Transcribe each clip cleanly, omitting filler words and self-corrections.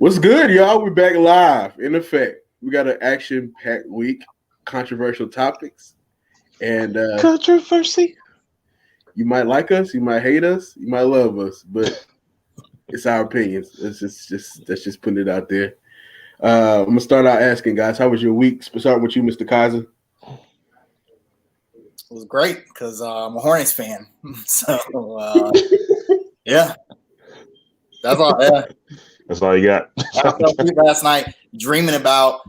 What's good, y'all? We're back live. In effect, we got an action-packed week, controversial topics, and controversy. You might like us, you might hate us, you might love us, but it's our opinions. Let's just put it out there. I'm gonna start out asking guys, how was your week? Starting with you, Mr. Kaiser. It was great because I'm a Hornets fan. So yeah, that's all. Yeah. That's all you got. I fell asleep last night dreaming about,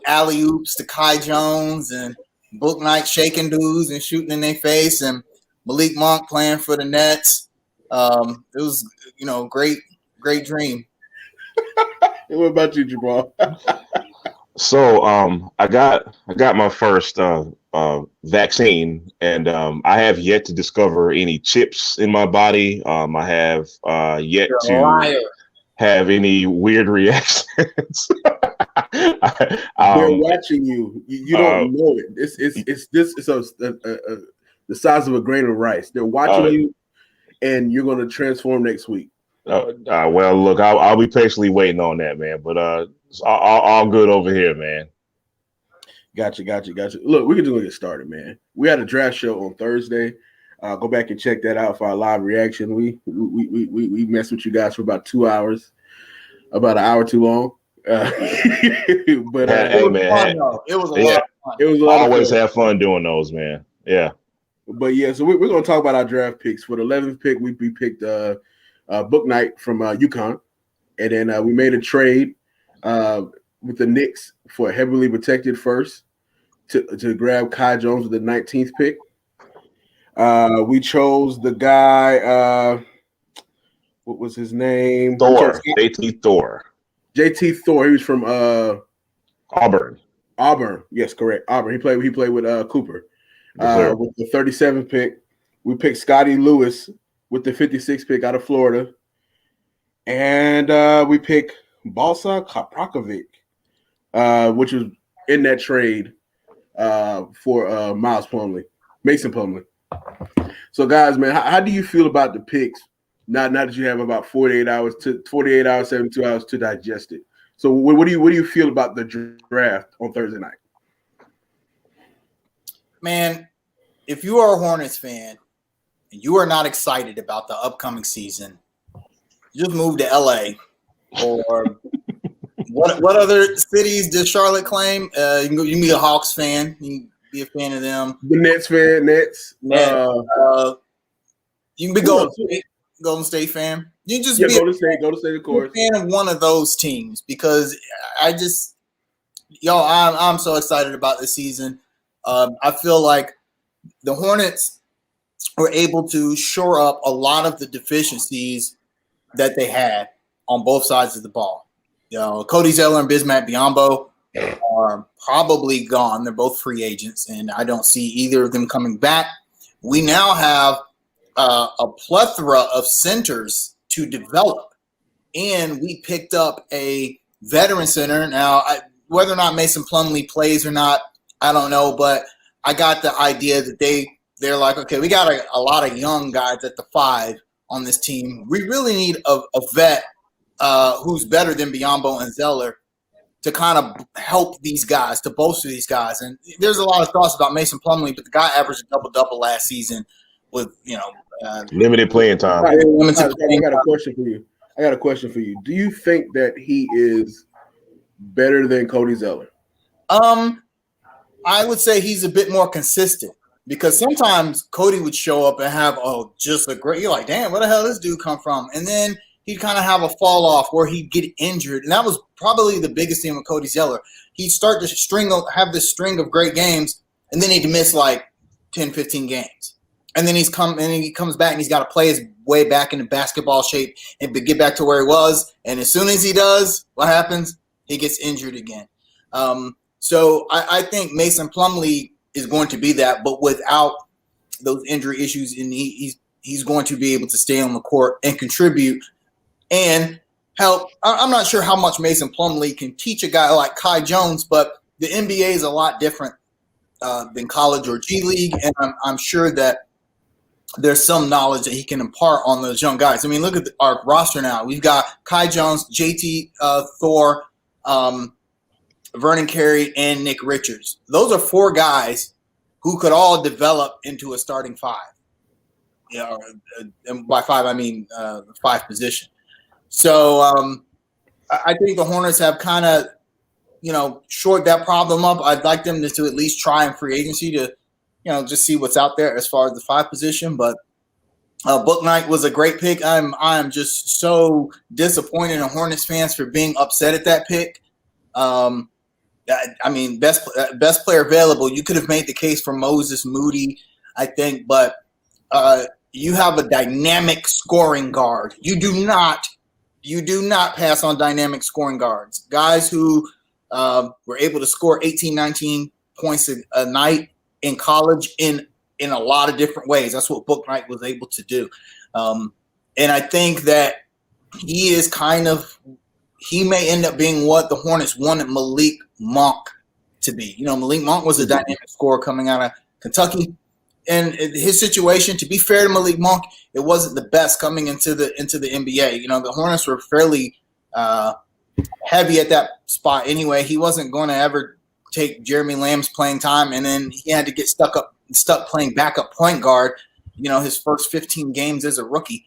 alley oops to Kai Jones and Book Night shaking dudes and shooting in their face and Malik Monk playing for the Nets. It was, great dream. What about you, Jamal? So I got my first vaccine, and I have yet to discover any chips in my body. I have yet You're to a liar. have any weird reactions. They're watching you. You don't know it. It's the size of a grain of rice. They're watching you, and you're going to transform next week. Well, look, I'll be patiently waiting on that, man. But it's all good over here, man. Gotcha. Look, we can just get started, man. We had a draft show on Thursday. Go back and check that out for our live reaction. We messed with you guys for about 2 hours, about an hour too long. But it was a lot of fun. It was a lot. Always have fun doing those, man. Yeah. But yeah, so we're going to talk about our draft picks. For the 11th pick, we picked Book Night from UConn, and then we made a trade with the Knicks for a heavily protected first to grab Kai Jones with the 19th pick. We chose the guy. What was his name? Thor. JT Thor. JT Thor. He was from Auburn. Auburn. Yes, correct. Auburn. He played with Cooper. With the 37th pick, we picked Scotty Lewis with the 56th pick out of Florida, and we picked Balsa Kaprakovic, which was in that trade for Mason Plumlee. So, guys, man, how do you feel about the picks? Now that you have about 48 hours, 72 hours to digest it. So, what do you feel about the draft on Thursday night? Man, if you are a Hornets fan and you are not excited about the upcoming season, just move to LA. Or what other cities does Charlotte claim? You can be a Hawks fan. You can be a fan of them. The Nets fan, Nets. You can be Golden State fan. You can just be Golden State, of course. A fan of one of those teams because I'm so excited about this season. I feel like the Hornets were able to shore up a lot of the deficiencies that they had on both sides of the ball. Cody Zeller and Bismack Biyombo are probably gone. They're both free agents, and I don't see either of them coming back. We now have a plethora of centers to develop, and we picked up a veteran center. Now, whether or not Mason Plumlee plays or not, I don't know, but I got the idea that they're like, okay, we got a lot of young guys at the 5 on this team. We really need a vet who's better than Biyombo and Zeller to kind of help these guys, to bolster these guys. And there's a lot of thoughts about Mason Plumlee, but the guy averaged a double-double last season with, limited playing time. I got a question for you. Do you think that he is better than Cody Zeller? I would say he's a bit more consistent because sometimes Cody would show up and have just a great. You're like, damn, where the hell this dude come from? And then he'd kind of have a fall off where he'd get injured, and that was probably the biggest thing with Cody Zeller. He'd start to have this string of great games, and then he'd miss like 10, 15 games, and then he comes back and he's got to play his way back into basketball shape and get back to where he was. And as soon as he does, what happens? He gets injured again. So I think Mason Plumlee is going to be that, but without those injury issues, and he's going to be able to stay on the court and contribute and help. I'm not sure how much Mason Plumlee can teach a guy like Kai Jones, but the NBA is a lot different than college or G League, and I'm sure that there's some knowledge that he can impart on those young guys. I mean, look at our roster now. We've got Kai Jones, JT Thor, Vernon Carey, and Nick Richards. Those are 4 guys who could all develop into a starting 5. And by 5, I mean 5 position. So I think the Hornets have kind of, shored that problem up. I'd like them to at least try in free agency to, just see what's out there as far as the 5 position. But Book Knight was a great pick. I'm just so disappointed in Hornets fans for being upset at that pick. I mean, best player available. You could have made the case for Moses Moody, I think, but you have a dynamic scoring guard. You do not pass on dynamic scoring guards. Guys who were able to score 18, 19 points a night in college in a lot of different ways. That's what Book Knight was able to do. And I think that he may end up being what the Hornets wanted Malik Monk to be. Malik Monk was a dynamic scorer coming out of Kentucky. And his situation, to be fair to Malik Monk, it wasn't the best coming into the NBA. The Hornets were fairly heavy at that spot anyway. He wasn't going to ever take Jeremy Lamb's playing time, and then he had to get stuck playing backup point guard, his first 15 games as a rookie.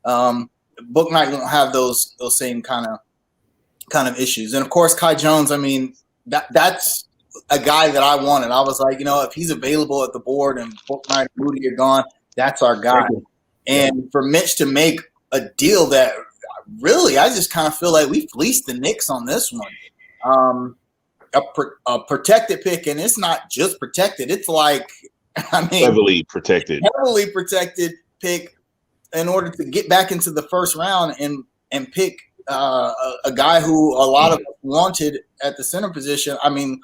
Book Knight won't have those same kind of issues. And of course, Kai Jones, I mean, that's a guy that I wanted. I was like, if he's available at the board and Book Knight and Moody are gone, that's our guy. And for Mitch to make a deal that really, I just kind of feel like we fleeced the Knicks on this one. A protected pick, and it's not just protected. It's like, heavily protected pick in order to get back into the first round and pick a guy who a lot of us wanted at the center position. I mean,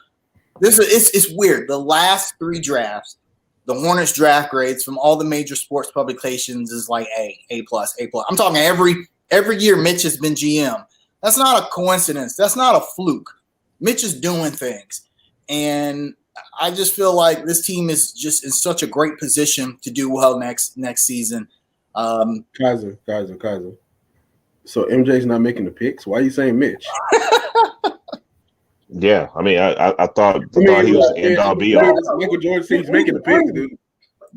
it's weird. The last 3 drafts, the Hornets draft grades from all the major sports publications is like A+. I'm talking every year Mitch has been GM. That's not a coincidence. That's not a fluke. Mitch is doing things. And I just feel like this team is just in such a great position to do well next season. Kaiser. So MJ's not making the picks. Why are you saying Mitch? Yeah, I mean, I thought he was the end all be all. Michael Jordan seems making the picks, dude.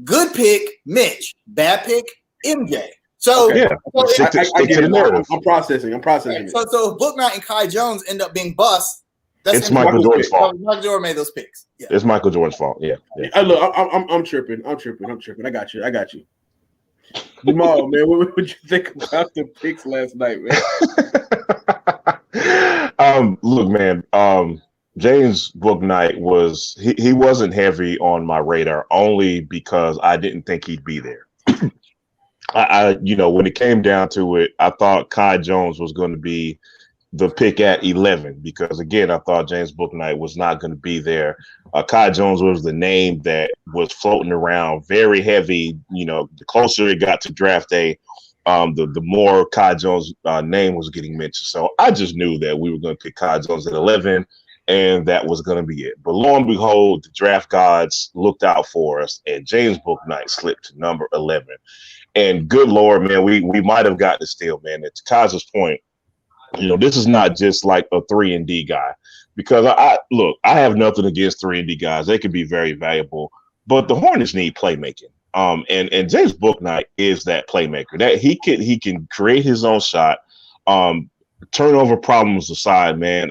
Good pick, Mitch. Bad pick, MJ. So okay. I'm processing. Okay. So if Book Knight and Kai Jones end up being busts, it's Michael Jordan's fault. Michael Jordan made those picks. Yeah. It's Michael Jordan's fault. Yeah. Look, I'm tripping. I got you. Jamal, man, what would you think about the picks last night, man? Look, man, James Book Knight he wasn't heavy on my radar only because I didn't think he'd be there. When it came down to it, I thought Kai Jones was going to be the pick at 11 because, again, I thought James Book Knight was not going to be there. Kai Jones was the name that was floating around very heavy. The closer it got to draft day, the more Kai Jones' name was getting mentioned. So I just knew that we were going to pick Kai Jones at 11, and that was going to be it. But lo and behold, the draft gods looked out for us, and James Book Knight slipped to number 11. And good Lord, man, we might have gotten a steal, man. And to Kaiser's point, this is not just like a 3-and-D guy, because I have nothing against 3-and-D guys. They can be very valuable, but the Hornets need playmaking. And James Book Knight is that playmaker that he can create his own shot. Turnover problems aside, man,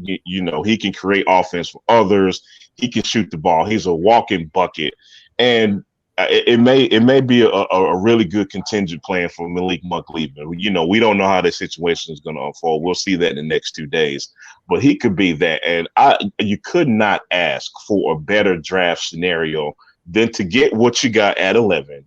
he can create offense for others. He can shoot the ball. He's a walking bucket, and it may be a really good contingent plan for Malik Monk leaving. We don't know how the situation is going to unfold. We'll see that in the next 2 days, but he could be that. And you could not ask for a better draft scenario than to get what you got at 11.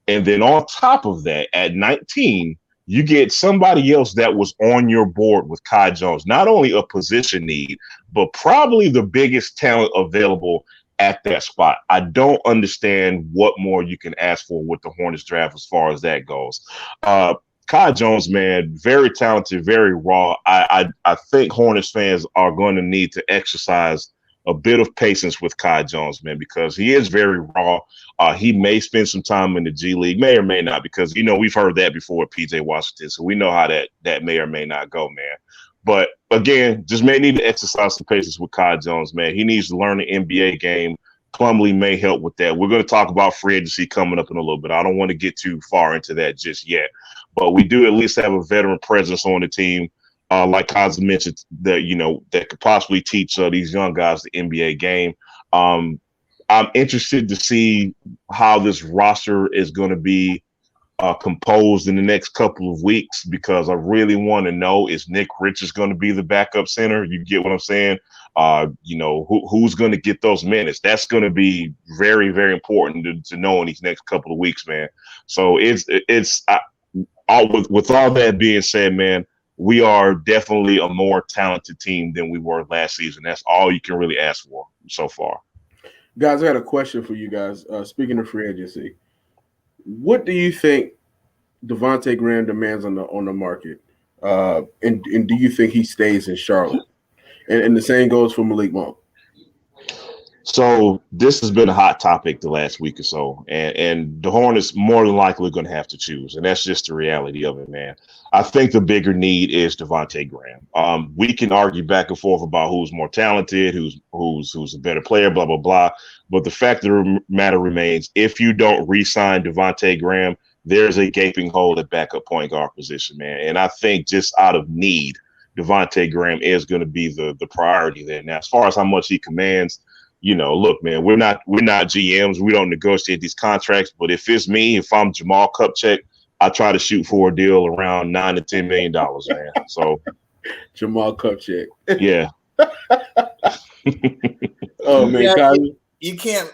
And then on top of that, at 19, you get somebody else that was on your board with Kai Jones, not only a position need, but probably the biggest talent available at that spot. I don't understand what more you can ask for with the Hornets draft as far as that goes. Kai Jones, man, very talented, very raw. I think Hornets fans are going to need to exercise a bit of patience with Kai Jones, man, because he is very raw. He may spend some time in the G League, may or may not, because we've heard that before with PJ Washington, so we know how that may or may not go, man. But again, just may need to exercise some patience with Kai Jones, man. He needs to learn the NBA game. Plumlee may help with that. We're going to talk about free agency coming up in a little bit. I don't want to get too far into that just yet, but we do at least have a veteran presence on the team, like Kaz mentioned, that could possibly teach these young guys the NBA game. I'm interested to see how this roster is going to be composed in the next couple of weeks, because I really want to know, is Nick Richards going to be the backup center? You get what I'm saying? Who's going to get those minutes? That's going to be very, very important to know in these next couple of weeks, man. So with all that being said, man, we are definitely a more talented team than we were last season. That's all you can really ask for so far. Guys, I got a question for you guys. Speaking of free agency, what do you think Devontae Graham demands on the market? And do you think he stays in Charlotte? And the same goes for Malik Monk. So this has been a hot topic the last week or so, and the Hornets more than likely going to have to choose, and that's just the reality of it, man. I think the bigger need is Devontae Graham. We can argue back and forth about who's more talented, who's a better player, blah blah blah. But the fact of the matter remains: if you don't re-sign Devontae Graham, there's a gaping hole at backup point guard position, man. And I think just out of need, Devontae Graham is going to be the priority there. Now, as far as how much he commands, look, man, we're not GMs. We don't negotiate these contracts. But if it's me, if I'm Jamal Kupchak, I try to shoot for a deal around $9 to $10 million, man. So Jamal Kupchak. Yeah. Oh man, yeah, you can't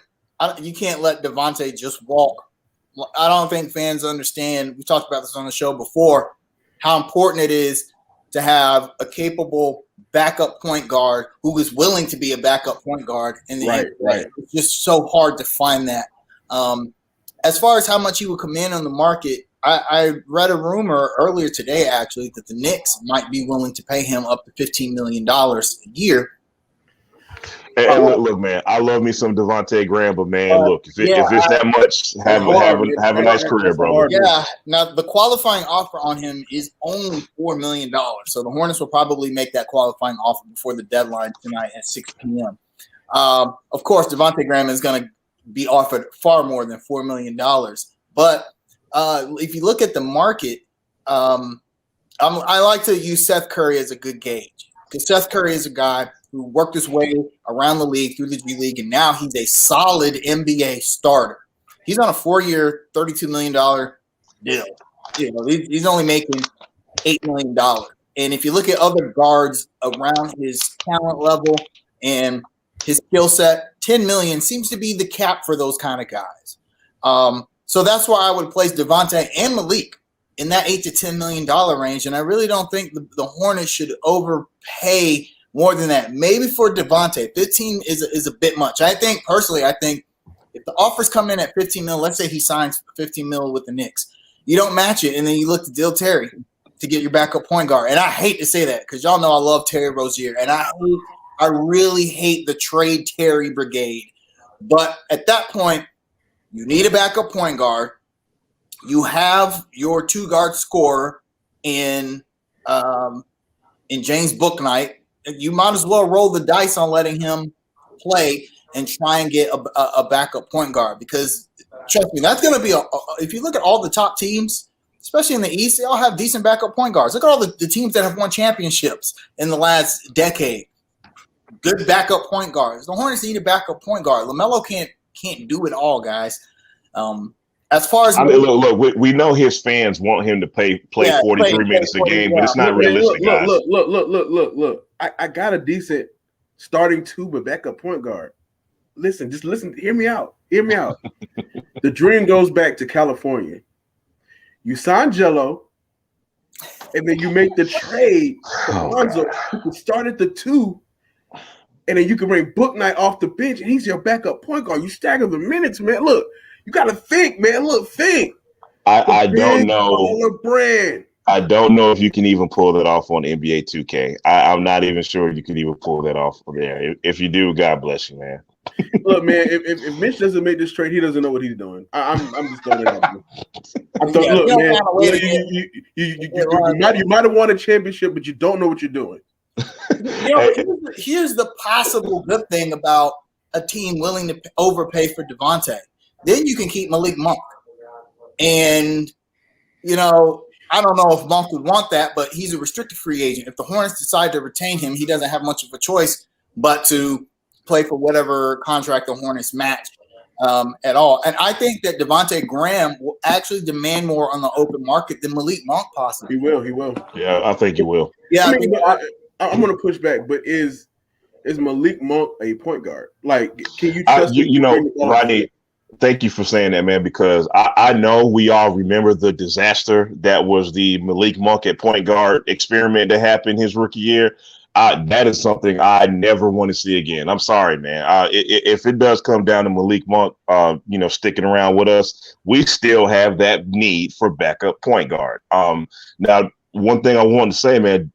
let Devontae just walk. I don't think fans understand. We talked about this on the show before, how important it is to have a capable backup point guard who is willing to be a backup point guard in the NBA. Right. It's just so hard to find that. As far as how much he would come in on the market, I read a rumor earlier today, actually, that the Knicks might be willing to pay him up to $15 million a year. Hey, look, man, I love me some Devontae Graham, but man, look, if it's that much, have a nice career, brother. Yeah. Now the qualifying offer on him is only $4 million, so the Hornets will probably make that qualifying offer before the deadline tonight at 6 p.m. Of course, Devontae Graham is going to be offered far more than $4 million, but if you look at the market, I like to use Seth Curry as a good gauge, because Seth Curry is a guy who worked his way around the league through the G League, and now he's a solid NBA starter. He's on a 4-year, $32 million deal. He's only making $8 million. And if you look at other guards around his talent level and his skill set, $10 million seems to be the cap for those kind of guys. So that's why I would place Devontae and Malik in that $8 to $10 million range. And I really don't think the Hornets should overpay more than that. Maybe for Devontae, 15 is a bit much. I think if the offers come in at 15 mil, let's say he signs 15 mil with the Knicks, you don't match it, and then you look to Dill Terry to get your backup point guard. And I hate to say that, because y'all know I love Terry Rozier, and I really hate the trade Terry brigade. But at that point, you need a backup point guard. You have your two-guard scorer in James Bouknight. You might as well roll the dice on letting him play and try and get a backup point guard, because trust me, that's going to be if you look at all the top teams, especially in the East, they all have decent backup point guards. Look at all the teams that have won championships in the last decade. Good backup point guards. The Hornets need a backup point guard. LaMelo can't do it all, guys. As far as look, we know his fans want him to play 43 minutes a game, but it's not realistic, guys. Look. I got a decent starting two, but backup point guard. Listen, hear me out. The dream goes back to California. You sign Jello, and then you make the trade for Lonzo, who can start at the 2, and then you can bring Bouknight off the bench, and he's your backup point guard. You stagger the minutes, man. Look, you got to think, man. Look, think. I don't know. Brand. I don't know if you can even pull that off on NBA 2K. I'm not even sure you can even pull that off there. If you do, God bless you, man. Look, man, if Mitch doesn't make this trade, he doesn't know what he's doing. I'm just throwing it out there. Look, man, you might have won a championship, but you don't know what you're doing. Here's the possible good thing about a team willing to overpay for Devontae. Then you can keep Malik Monk. And, I don't know if Monk would want that, but he's a restricted free agent. If the Hornets decide to retain him, he doesn't have much of a choice but to play for whatever contract the Hornets match at all. And I think that Devontae Graham will actually demand more on the open market than Malik Monk possibly. He will. Yeah, I think he will. Yeah, I'm going to push back, but is Malik Monk a point guard? Like, can you trust Rodney, thank you for saying that, man, because I know we all remember the disaster that was the Malik Monk at point guard experiment that happened his rookie year. That is something I never want to see again. I'm sorry, man. If it does come down to Malik Monk, sticking around with us, we still have that need for backup point guard. Now, one thing I wanted to say, man,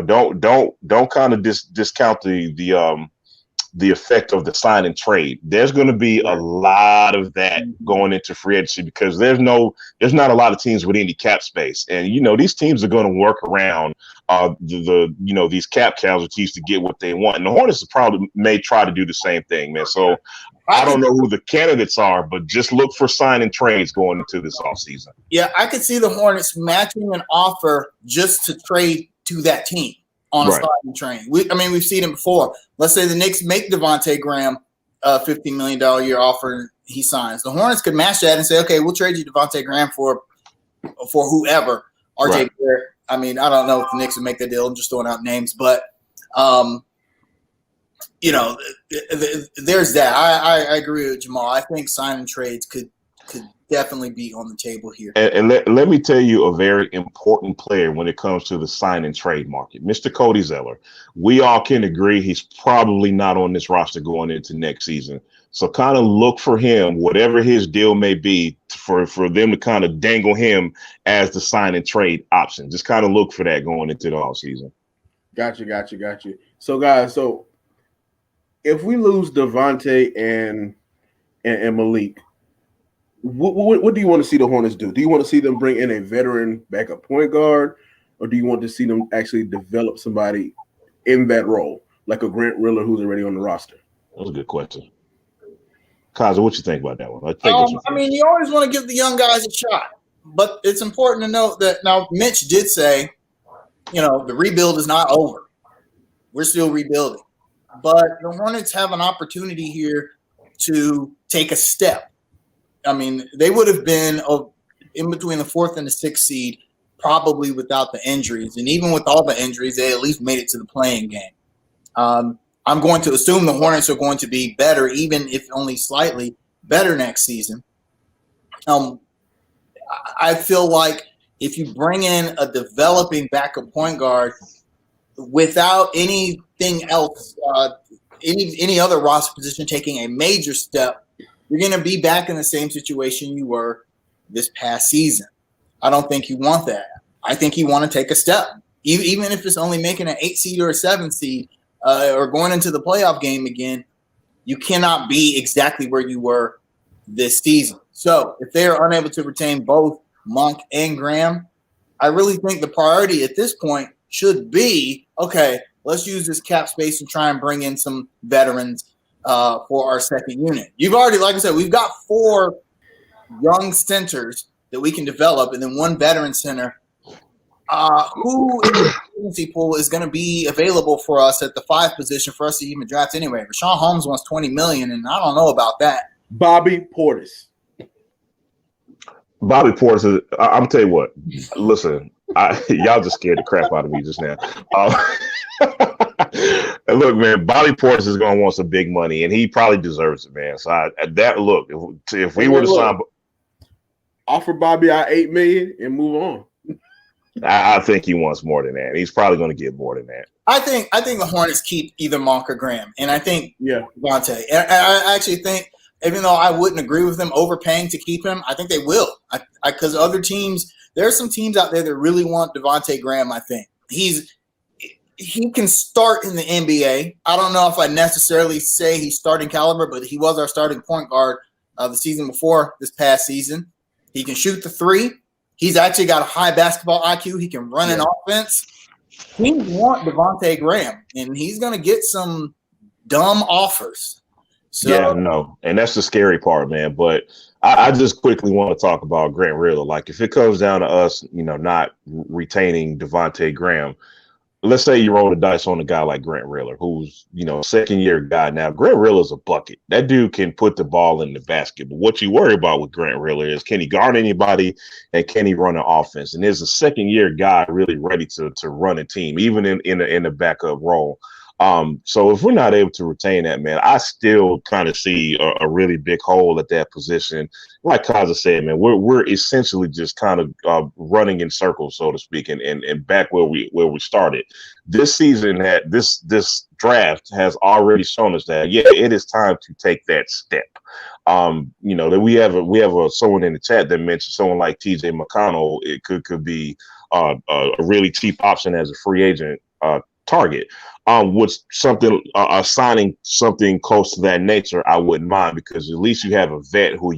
don't kind of discount the effect of the sign and trade. There's going to be a lot of that going into free agency because there's not a lot of teams with any cap space, and these teams are going to work around these cap casualties to get what they want. And the Hornets may try to do the same thing, man. So I don't know who the candidates are, but just look for sign and trades going into this offseason. Yeah, I could see the Hornets matching an offer just to trade to that team on a sliding train. We've seen it before. Let's say the Knicks make Devontae Graham a $15 million a year offer and he signs. The Hornets could match that and say, okay, we'll trade you Devontae Graham for whoever. RJ Barrett. I don't know if the Knicks would make that deal. I'm just throwing out names. But, there's that. I agree with Jamal. I think signing trades could definitely be on the table here. And let me tell you a very important player when it comes to the sign and trade market, Mr. Cody Zeller. We all can agree he's probably not on this roster going into next season. So kind of look for him, whatever his deal may be, for them to kind of dangle him as the sign and trade option. Just kind of look for that going into the offseason. Got you. So, guys, if we lose Devontae and Malik, what do you want to see the Hornets do? Do you want to see them bring in a veteran backup point guard, or do you want to see them actually develop somebody in that role, like a Grant Riller who's already on the roster? That was a good question. Kaza, what you think about that one? You always want to give the young guys a shot, but it's important to note that now Mitch did say, the rebuild is not over. We're still rebuilding, but the Hornets have an opportunity here to take a step. They would have been in between the 4th and the 6th seed, probably without the injuries. And even with all the injuries, they at least made it to the playing game. I'm going to assume the Hornets are going to be better, even if only slightly better next season. I feel like if you bring in a developing backup point guard without anything else, any other roster position taking a major step, you're going to be back in the same situation you were this past season. I don't think you want that. I think you want to take a step, even if it's only making an 8 seed or a 7 seed or going into the playoff game again. You cannot be exactly where you were this season. So if they are unable to retain both Monk and Graham, I really think the priority at this point should be, okay, let's use this cap space and try and bring in some veterans for our second unit. You've already, like I said, we've got 4 young centers that we can develop and then 1 veteran center. Who in the agency pool is going to be available for us at the 5 position for us to even draft anyway? Rashawn Holmes wants $20 million, and I don't know about that. Bobby Portis. I'm gonna tell you what. Listen, y'all just scared the crap out of me just now. Look, man, Bobby Portis is gonna want some big money, and he probably deserves it, man. So if we were to sign, offer Bobby our $8 million and move on. I think he wants more than that. He's probably going to get more than that. I think the Hornets keep either Monk or Graham, and I think Devontae. And I actually think, even though I wouldn't agree with them overpaying to keep him, I think they will. Because other teams There are some teams out there that really want Devontae Graham. I think he can start in the NBA. I don't know if I necessarily say he's starting caliber, but he was our starting point guard the season before this past season. He can shoot the three. He's actually got a high basketball IQ. He can run an offense. Teams want Devontae Graham, and he's going to get some dumb offers. So, yeah, no, and that's the scary part, man. But I just quickly want to talk about Grant Riller. Like, if it comes down to us, not retaining Devontae Graham, let's say you roll the dice on a guy like Grant Riller, who's, second-year guy now. Grant Riller's a bucket. That dude can put the ball in the basket. But what you worry about with Grant Riller is, can he guard anybody and can he run an offense? And there's a second-year guy really ready to run a team, even in the backup role. So if we're not able to retain that, man, I still kind of see a really big hole at that position. Like Kaza said, man, we're essentially just kind of running in circles, so to speak, and back where we started. This season, this draft has already shown us that, yeah, it is time to take that step. That we have someone in the chat that mentioned someone like TJ McConnell. It could be a really cheap option as a free agent target. With something assigning something close to that nature, I wouldn't mind, because at least you have a vet who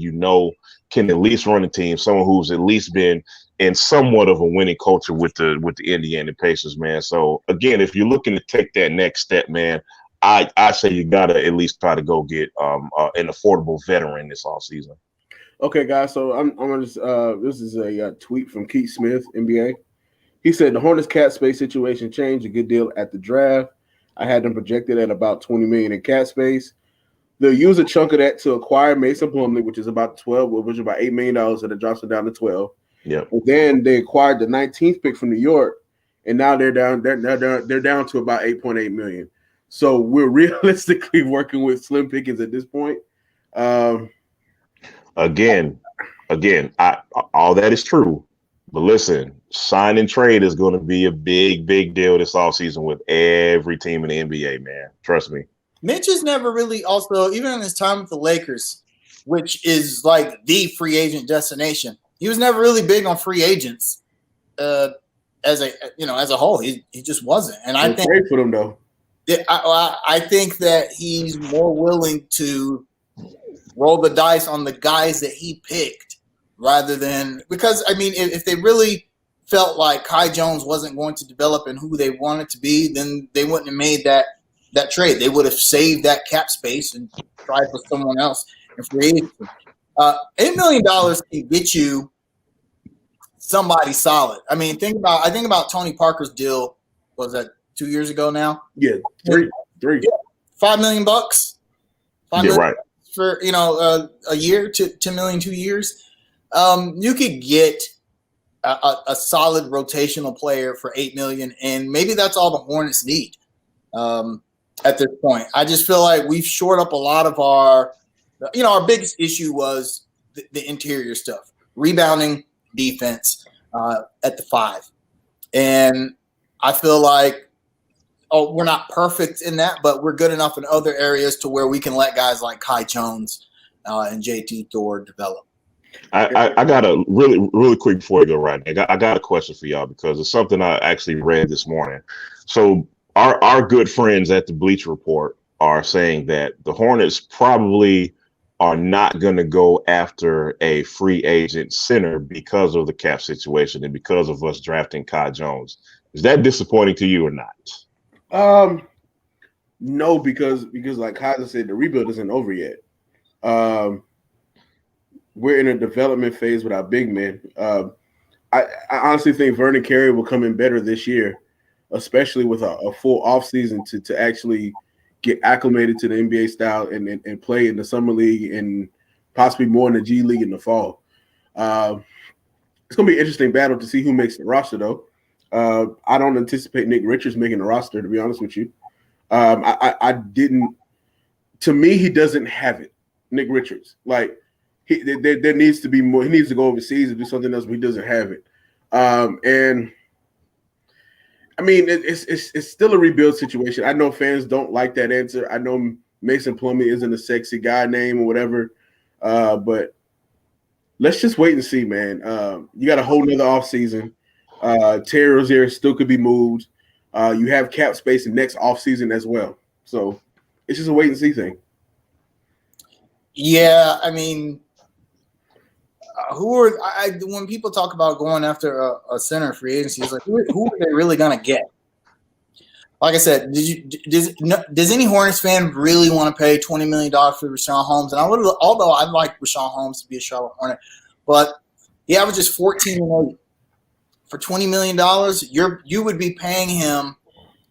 can at least run a team, someone who's at least been in somewhat of a winning culture with the Indiana Pacers, man. So again, if you're looking to take that next step, man, I say you gotta at least try to go get an affordable veteran this offseason. Okay, guys. So I'm gonna just this is a tweet from Keith Smith, NBA. He said the Hornets cap space situation changed a good deal at the draft. I had them projected at about $20 million in cap space. They'll use a chunk of that to acquire Mason Plumlee, which is about $8 million, and it drops it down to 12. Yeah. And then they acquired the 19th pick from New York, and now they're down to about $8.8 million. So we're realistically working with slim pickings at this point. Again, all that is true. But listen, sign and trade is going to be a big, big deal this offseason with every team in the NBA, man. Trust me. Mitch has never really also, even in his time with the Lakers, which is like the free agent destination, he was never really big on free agents as a whole. He just wasn't. And I think great for them, though. I think that he's more willing to roll the dice on the guys that he picked, rather than, because I mean, if they really felt like Kai Jones wasn't going to develop in who they wanted to be, then they wouldn't have made that trade. They would have saved that cap space and tried for someone else in free agency. $8 million can get you somebody solid. I mean, I think about Tony Parker's deal. Was that 2 years ago now? Yeah, three. Yeah, $5 million. $5 million right. For a year, $10 million 2 years. You could get a solid rotational player for $8 million, and maybe that's all the Hornets need at this point. I just feel like we've shored up a lot of our biggest issue was the interior stuff, rebounding, defense at the 5, and I feel like we're not perfect in that, but we're good enough in other areas to where we can let guys like Kai Jones and JT Thor develop. I got a really quick before we go right now. I got a question for y'all, because it's something I actually read this morning. So our good friends at the Bleacher Report are saying that the Hornets probably are not going to go after a free agent center because of the cap situation and because of us drafting Kai Jones. Is that disappointing to you or not? No, because like Kaiser said, the rebuild isn't over yet. We're in a development phase with our big men. I honestly think Vernon Carey will come in better this year, especially with a full offseason to actually get acclimated to the NBA style and play in the summer league and possibly more in the G League in the fall. It's going to be an interesting battle to see who makes the roster, though. I don't anticipate Nick Richards making the roster, to be honest with you. I didn't. To me, he doesn't have it, Nick Richards. Like, there needs to be more. He needs to go overseas and do something else, but he doesn't have it. And I mean, it's still a rebuild situation. I know fans don't like that answer. I know Mason Plumlee isn't a sexy guy name or whatever, but let's just wait and see, man. You got a whole nother offseason. Terry Rozier still could be moved. You have cap space in next offseason as well. So it's just a wait and see thing. Yeah, I mean, when people talk about going after a center free agency, it's like who are they really gonna get? Like I said, does any Hornets fan really want to pay $20 million for Richaun Holmes? And although I'd like Richaun Holmes to be a Charlotte Hornet, but he averages 14 and 8 for $20 million. You would be paying him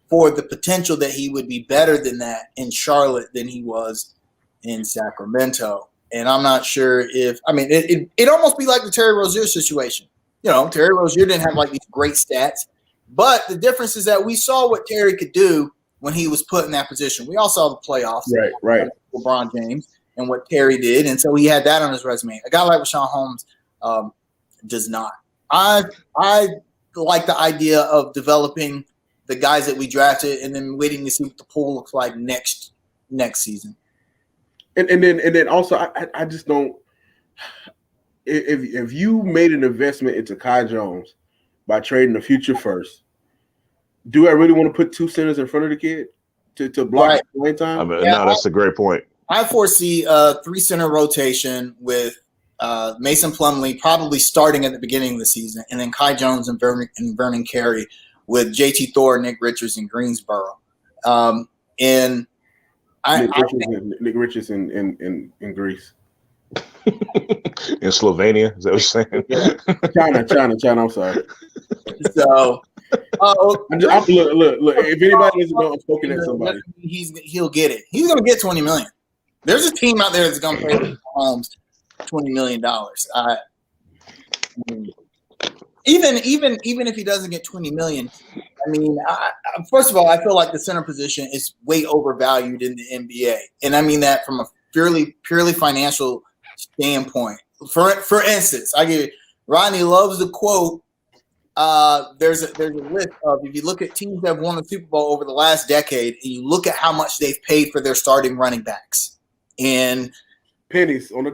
for the potential that he would be better than that in Charlotte than he was in Sacramento. And I'm not sure if – I mean, it almost be like the Terry Rozier situation. You know, Terry Rozier didn't have like these great stats. But the difference is that we saw what Terry could do when he was put in that position. We all saw the playoffs. Right. LeBron James and what Terry did. And so he had that on his resume. A guy like Richaun Holmes does not. I like the idea of developing the guys that we drafted and then waiting to see what the pool looks like next season. And then also I just don't – if you made an investment into Kai Jones – by trading the future first, do I really want to put two centers in front of the kid to block playing time? I mean, no, that's a great point. I foresee a 3-center rotation with Mason Plumlee probably starting at the beginning of the season, and then Kai Jones and Vernon Carey with JT Thor, Nick Richards, and Greensboro. Nick Richards in Greece. In Slovenia, is that what you're saying? Yeah. China. I'm sorry. So, look. If anybody doesn't know, I'm poking at somebody. He'll get it. He's going to get $20 million. There's a team out there that's going to pay Holmes $20 million. Even if he doesn't get $20 million, I mean, first of all, I feel like the center position is way overvalued in the NBA, and I mean that from a purely financial standpoint. For instance, Rodney loves the quote. There's a list of, if you look at teams that have won the Super Bowl over the last decade, and you look at how much they've paid for their starting running backs, and pennies on the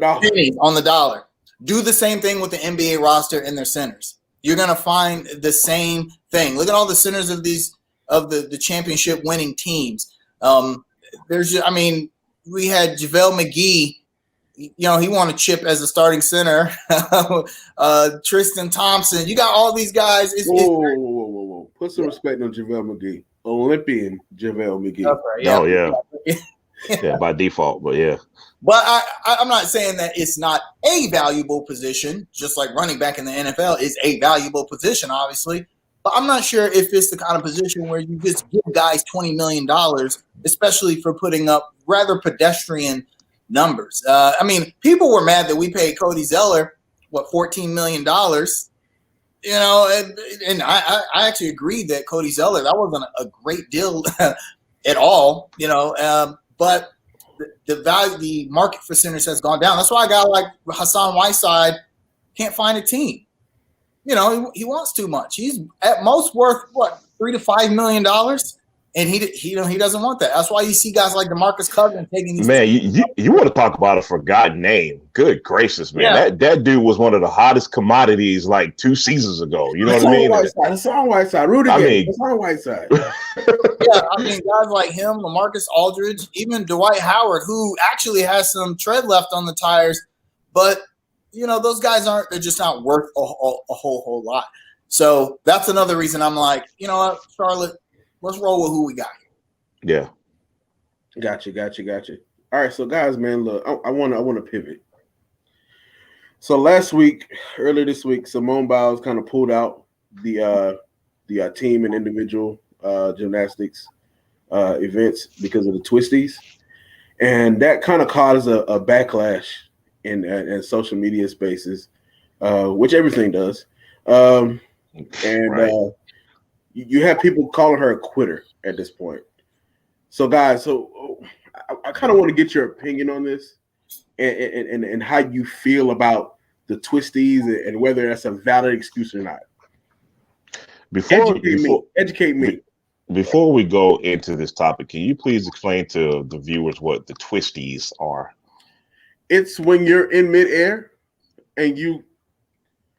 dollar. Do the same thing with the NBA roster and their centers. You're gonna find the same thing. Look at all the centers of the championship winning teams. We had JaVale McGee. You know, he won a chip as a starting center. Tristan Thompson. You got all these guys. Whoa. Put some respect on JaVale McGee. Olympian JaVale McGee. Okay, yeah. Oh, yeah. Yeah, by default, but yeah. But I'm not saying that it's not a valuable position, just like running back in the NFL is a valuable position, obviously. But I'm not sure if it's the kind of position where you just give guys $20 million, especially for putting up rather pedestrian numbers. People were mad that we paid Cody Zeller, $14 million. You know, and I actually agreed that Cody Zeller, that wasn't a great deal at all, you know. But the market for centers has gone down. That's why a guy like Hassan Whiteside can't find a team. You know, he wants too much. He's at most worth $3 to $5 million, and he doesn't want that. That's why you see guys like DeMarcus Cousins taking these. Man, you want to talk about a forgotten name? Good gracious, man! Yeah. That dude was one of the hottest commodities like 2 seasons ago. You know what I mean? Hassan Whiteside, Hassan Whiteside. Yeah, guys like him, LaMarcus Aldridge, even Dwight Howard, who actually has some tread left on the tires, but. You know, those guys they're just not worth a whole lot. So that's another reason I'm like, you know what, Charlotte, let's roll with who we got here. Yeah. Gotcha. All right, so guys, man, look, I want to pivot. So earlier this week, Simone Biles kind of pulled out the team and individual gymnastics events because of the twisties. And that kind of caused a backlash in social media spaces, which everything does. You have people calling her a quitter at this point. So guys, I kind of want to get your opinion on this and how you feel about the twisties and whether that's a valid excuse or not. Educate me. Before we go into this topic, can you please explain to the viewers what the twisties are? It's when you're in midair and you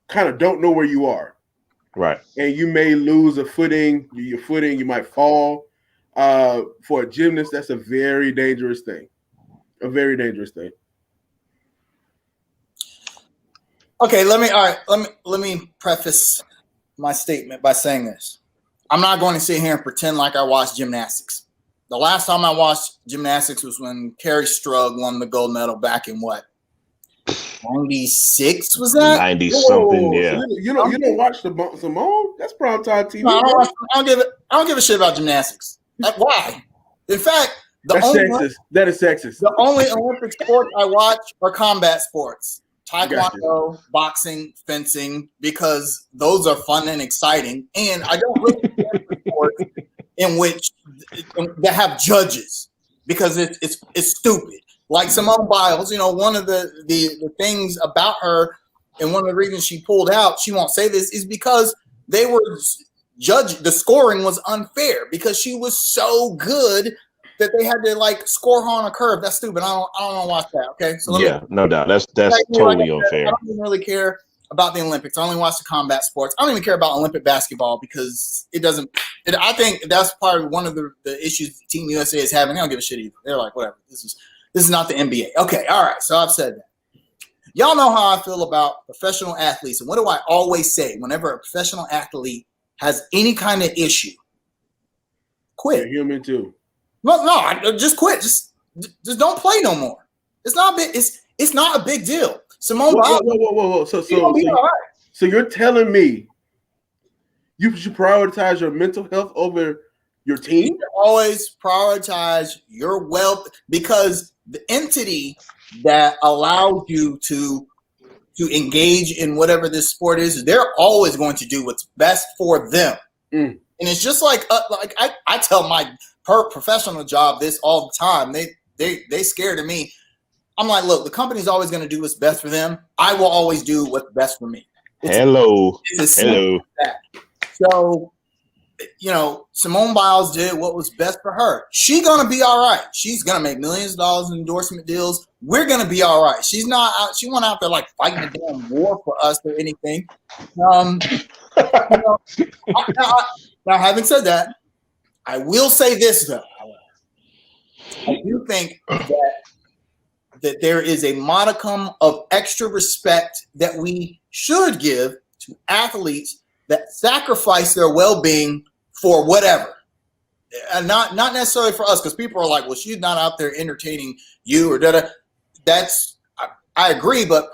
kind of don't know where you are. Right. And you may lose your footing, you might fall. For a gymnast, that's a very dangerous thing. A very dangerous thing. Okay, let me preface my statement by saying this. I'm not going to sit here and pretend like I watched gymnastics. The last time I watched gymnastics was when Carrie Strug won the gold medal back in what? 96 was that? 90 something, yeah. So you don't watch the Simone? That's primetime TV. No, I don't give a shit about gymnastics. Why? In fact, that is sexist. The only Olympic sports I watch are combat sports. Taekwondo, boxing, fencing, because those are fun and exciting. And I don't really care for sports in which that have judges because it's stupid. Like Simone Biles, one of the things about her and one of the reasons she pulled out, she won't say this, is because they were the scoring was unfair because she was so good that they had to score her on a curve. That's stupid. I don't want to watch that. Okay, so no doubt. That's totally unfair. I don't even really care about the Olympics. I only watch the combat sports. I don't even care about Olympic basketball because it doesn't. I think that's part of one of the issues Team USA is having. They don't give a shit either. They're like, whatever. This is not the NBA. Okay, all right. So I've said that. Y'all know how I feel about professional athletes, and what do I always say whenever a professional athlete has any kind of issue? Quit. You're human too. No, just quit. Just don't play no more. It's not big. It's not a big deal. Simone Biles. Whoa. So you're telling me you should prioritize your mental health over your team? You should always prioritize your wealth because the entity that allows you to engage in whatever this sport is, they're always going to do what's best for them. And it's just like I tell my professional job this all the time. They scared of me. I'm like, look, the company's always going to do what's best for them. I will always do what's best for me. Hello. So, Simone Biles did what was best for her. She's going to be all right. She's going to make millions of dollars in endorsement deals. We're going to be all right. She's not out. She went out there fighting a damn war for us or anything. Now, having said that, I will say this, though. I do think that there is a modicum of extra respect that we should give to athletes that sacrifice their well-being for whatever. And not necessarily for us, because people are like, well, she's not out there entertaining you or da-da. I agree, but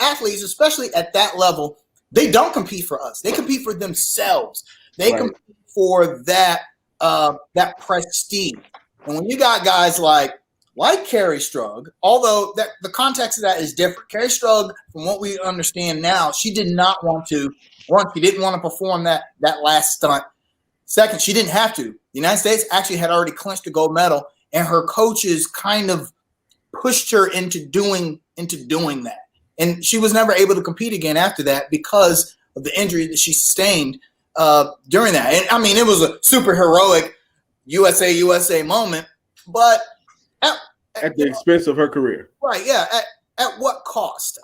athletes, especially at that level, they don't compete for us. They compete for themselves. They compete for that prestige. And when you got guys like Carrie Strug, although the context of that is different. Carrie Strug, from what we understand now, she did not want to. One, she didn't want to perform that last stunt. Second, she didn't have to. The United States actually had already clinched a gold medal, and her coaches kind of pushed her into doing that. And she was never able to compete again after that because of the injury that she sustained during that. And I mean, it was a super heroic USA moment, but at the expense of her career. Right, yeah. At what cost?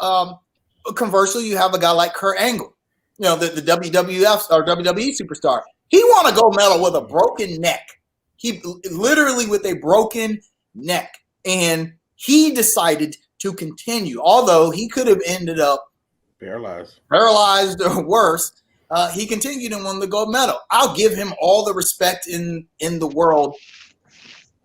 Conversely, you have a guy like Kurt Angle, the WWF or WWE superstar. He won a gold medal with a broken neck. He literally with a broken neck. And he decided to continue, although he could have ended up paralyzed or worse. He continued and won the gold medal. I'll give him all the respect in the world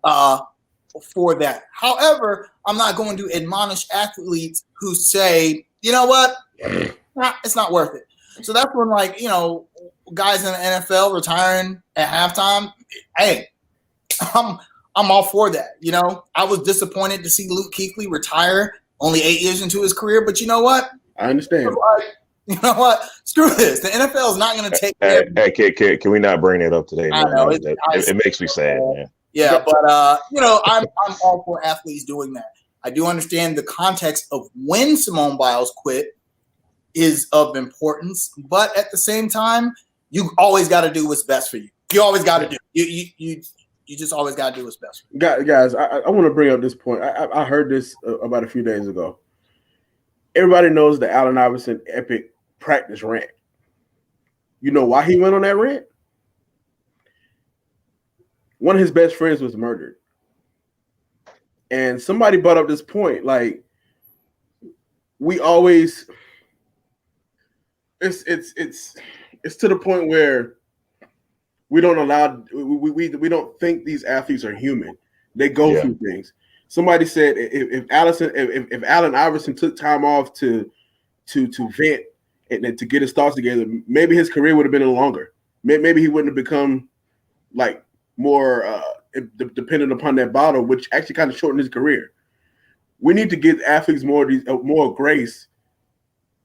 for that. However, I'm not going to admonish athletes who say, you know what, it's not worth it. So that's when, guys in the NFL retiring at halftime. Hey, I'm all for that. I was disappointed to see Luke Kuechly retire only 8 years into his career, but you know what? I understand. You know what? Screw this. The NFL is not going to take. Hey, can we not bring that up today? I know it makes me sad, man. Yeah, but I'm all for athletes doing that. I do understand the context of when Simone Biles quit is of importance, but at the same time, you always got to do what's best for you. You always got to do. You just always got to do what's best for you. Guys, I want to bring up this point. I heard this about a few days ago, Everybody knows the Allen Iverson epic practice rant. You know why he went on that rant? One of his best friends was murdered. And somebody brought up this point, like, we always it's to the point where we don't allow we don't think these athletes are human. They go through things. Somebody said if Allen Iverson took time off to vent and to get his thoughts together, maybe his career would have been a little longer. Maybe he wouldn't have become like more dependent upon that bottle, which actually kind of shortened his career. We need to give athletes more grace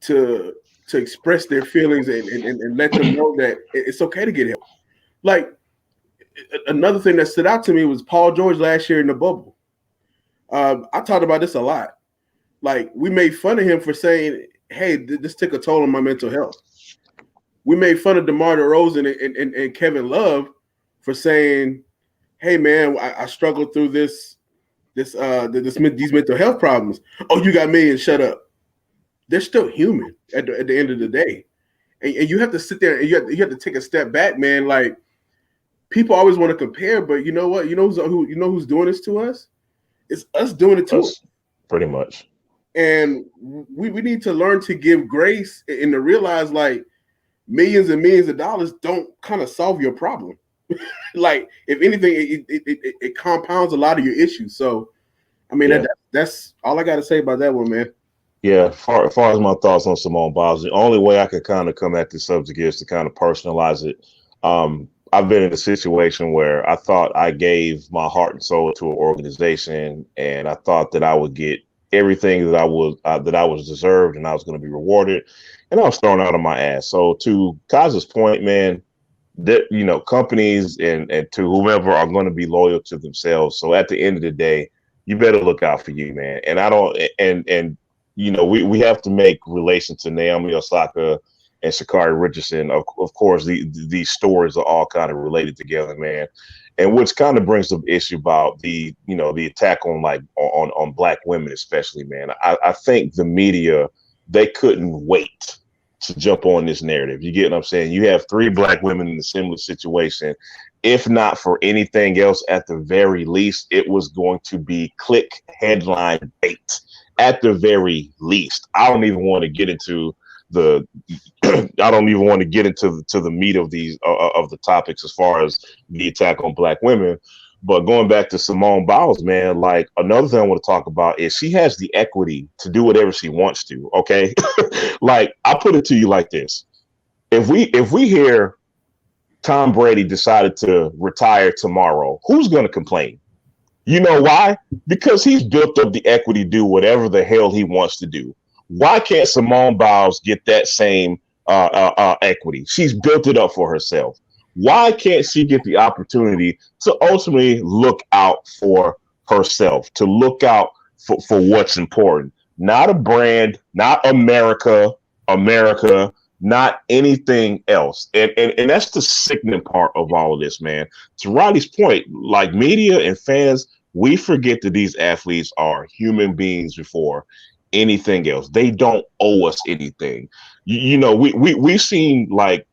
to express their feelings and let them know that it's okay to get help. Like, another thing that stood out to me was Paul George last year in the bubble. I talked about this a lot. Like, we made fun of him for saying, hey, this took a toll on my mental health. We made fun of DeMar DeRozan and Kevin Love for saying, hey, man, I struggled through these mental health problems. Oh, you got millions, shut up. They're still human at the end of the day. And you have to sit there and you have to take a step back, man. Like, people always want to compare, but you know what? You know who's doing this to us? It's us doing it to us. Pretty much. And we need to learn to give grace and to realize, like, millions and millions of dollars don't kind of solve your problem. Like, if anything, it compounds a lot of your issues. So, I mean, that's all I got to say about that one, man. Yeah, far as my thoughts on Simone Biles, the only way I could kind of come at this subject is to kind of personalize it. I've been in a situation where I thought I gave my heart and soul to an organization, and I thought that I would get everything that I was deserved, and I was going to be rewarded, and I was thrown out of my ass. So to Kaz's point, man, that, you know, companies and to whomever are going to be loyal to themselves. So at the end of the day, you better look out for you, man. And I don't and you know, we have to make relation to Naomi Osaka and Sha'Carri Richardson. Of course, these stories are all kind of related together, man. And which kind of brings up the issue about the attack on on Black women, especially, man. I think the media, they couldn't wait to jump on this narrative. You get what I'm saying? You have 3 Black women in a similar situation. If not for anything else, at the very least, it was going to be click headline bait. At the very least, I don't even want to get into the meat of these of the topics as far as the attack on Black women. But going back to Simone Biles, man, like, another thing I want to talk about is she has the equity to do whatever she wants to. Okay, like, I put it to you like this: if we hear Tom Brady decided to retire tomorrow, who's going to complain? You know why? Because he's built up the equity to do whatever the hell he wants to do. Why can't Simone Biles get that same equity? She's built it up for herself. Why can't she get the opportunity to ultimately look out for herself, to look out for what's important? Not a brand, not America, not anything else. And that's the sickening part of all of this, man. To Riley's point, like, media and fans, we forget that these athletes are human beings before anything else. They don't owe us anything. You know, we've seen, like,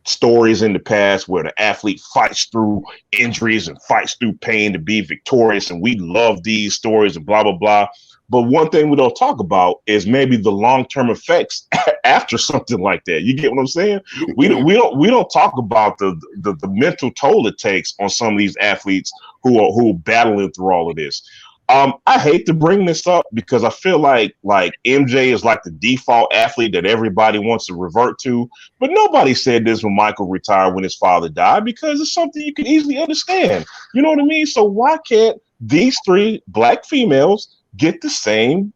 stories in the past where the athlete fights through injuries and fights through pain to be victorious, and we love these stories and blah, blah, blah. But one thing we don't talk about is maybe the long-term effects after something like that. You get what I'm saying? We don't talk about the mental toll it takes on some of these athletes who are battling through all of this. I hate to bring this up because I feel like MJ is like the default athlete that everybody wants to revert to. But nobody said this when Michael retired when his father died, because it's something you can easily understand. You know what I mean? So why can't these 3 Black females get the same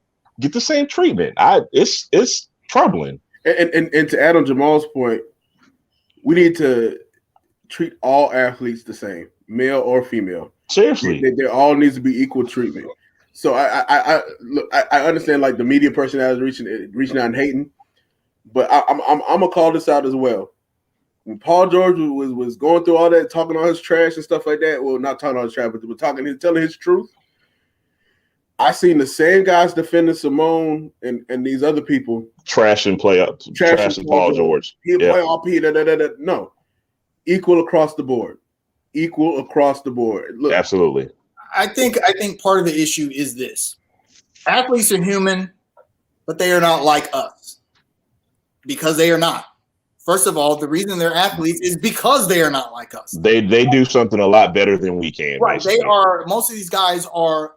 treatment? It's troubling. And to add on Jamal's point, we need to treat all athletes the same, male or female. Seriously, there all needs to be equal treatment. So I understand, like, the media personalities reaching out and hating, but I'm gonna call this out as well. When Paul George was going through all that, talking all his trash and stuff like that, well, not talking all his trash, but telling his truth, I seen the same guys defending Simone and these other people trash and Paul George. No, equal across the board. Equal across the board. Look, absolutely. I think part of the issue is this: athletes are human, but they are not like us because they are not. First of all, the reason they're athletes is because they are not like us. They do something a lot better than we can. Right. Basically. They are. Most of these guys are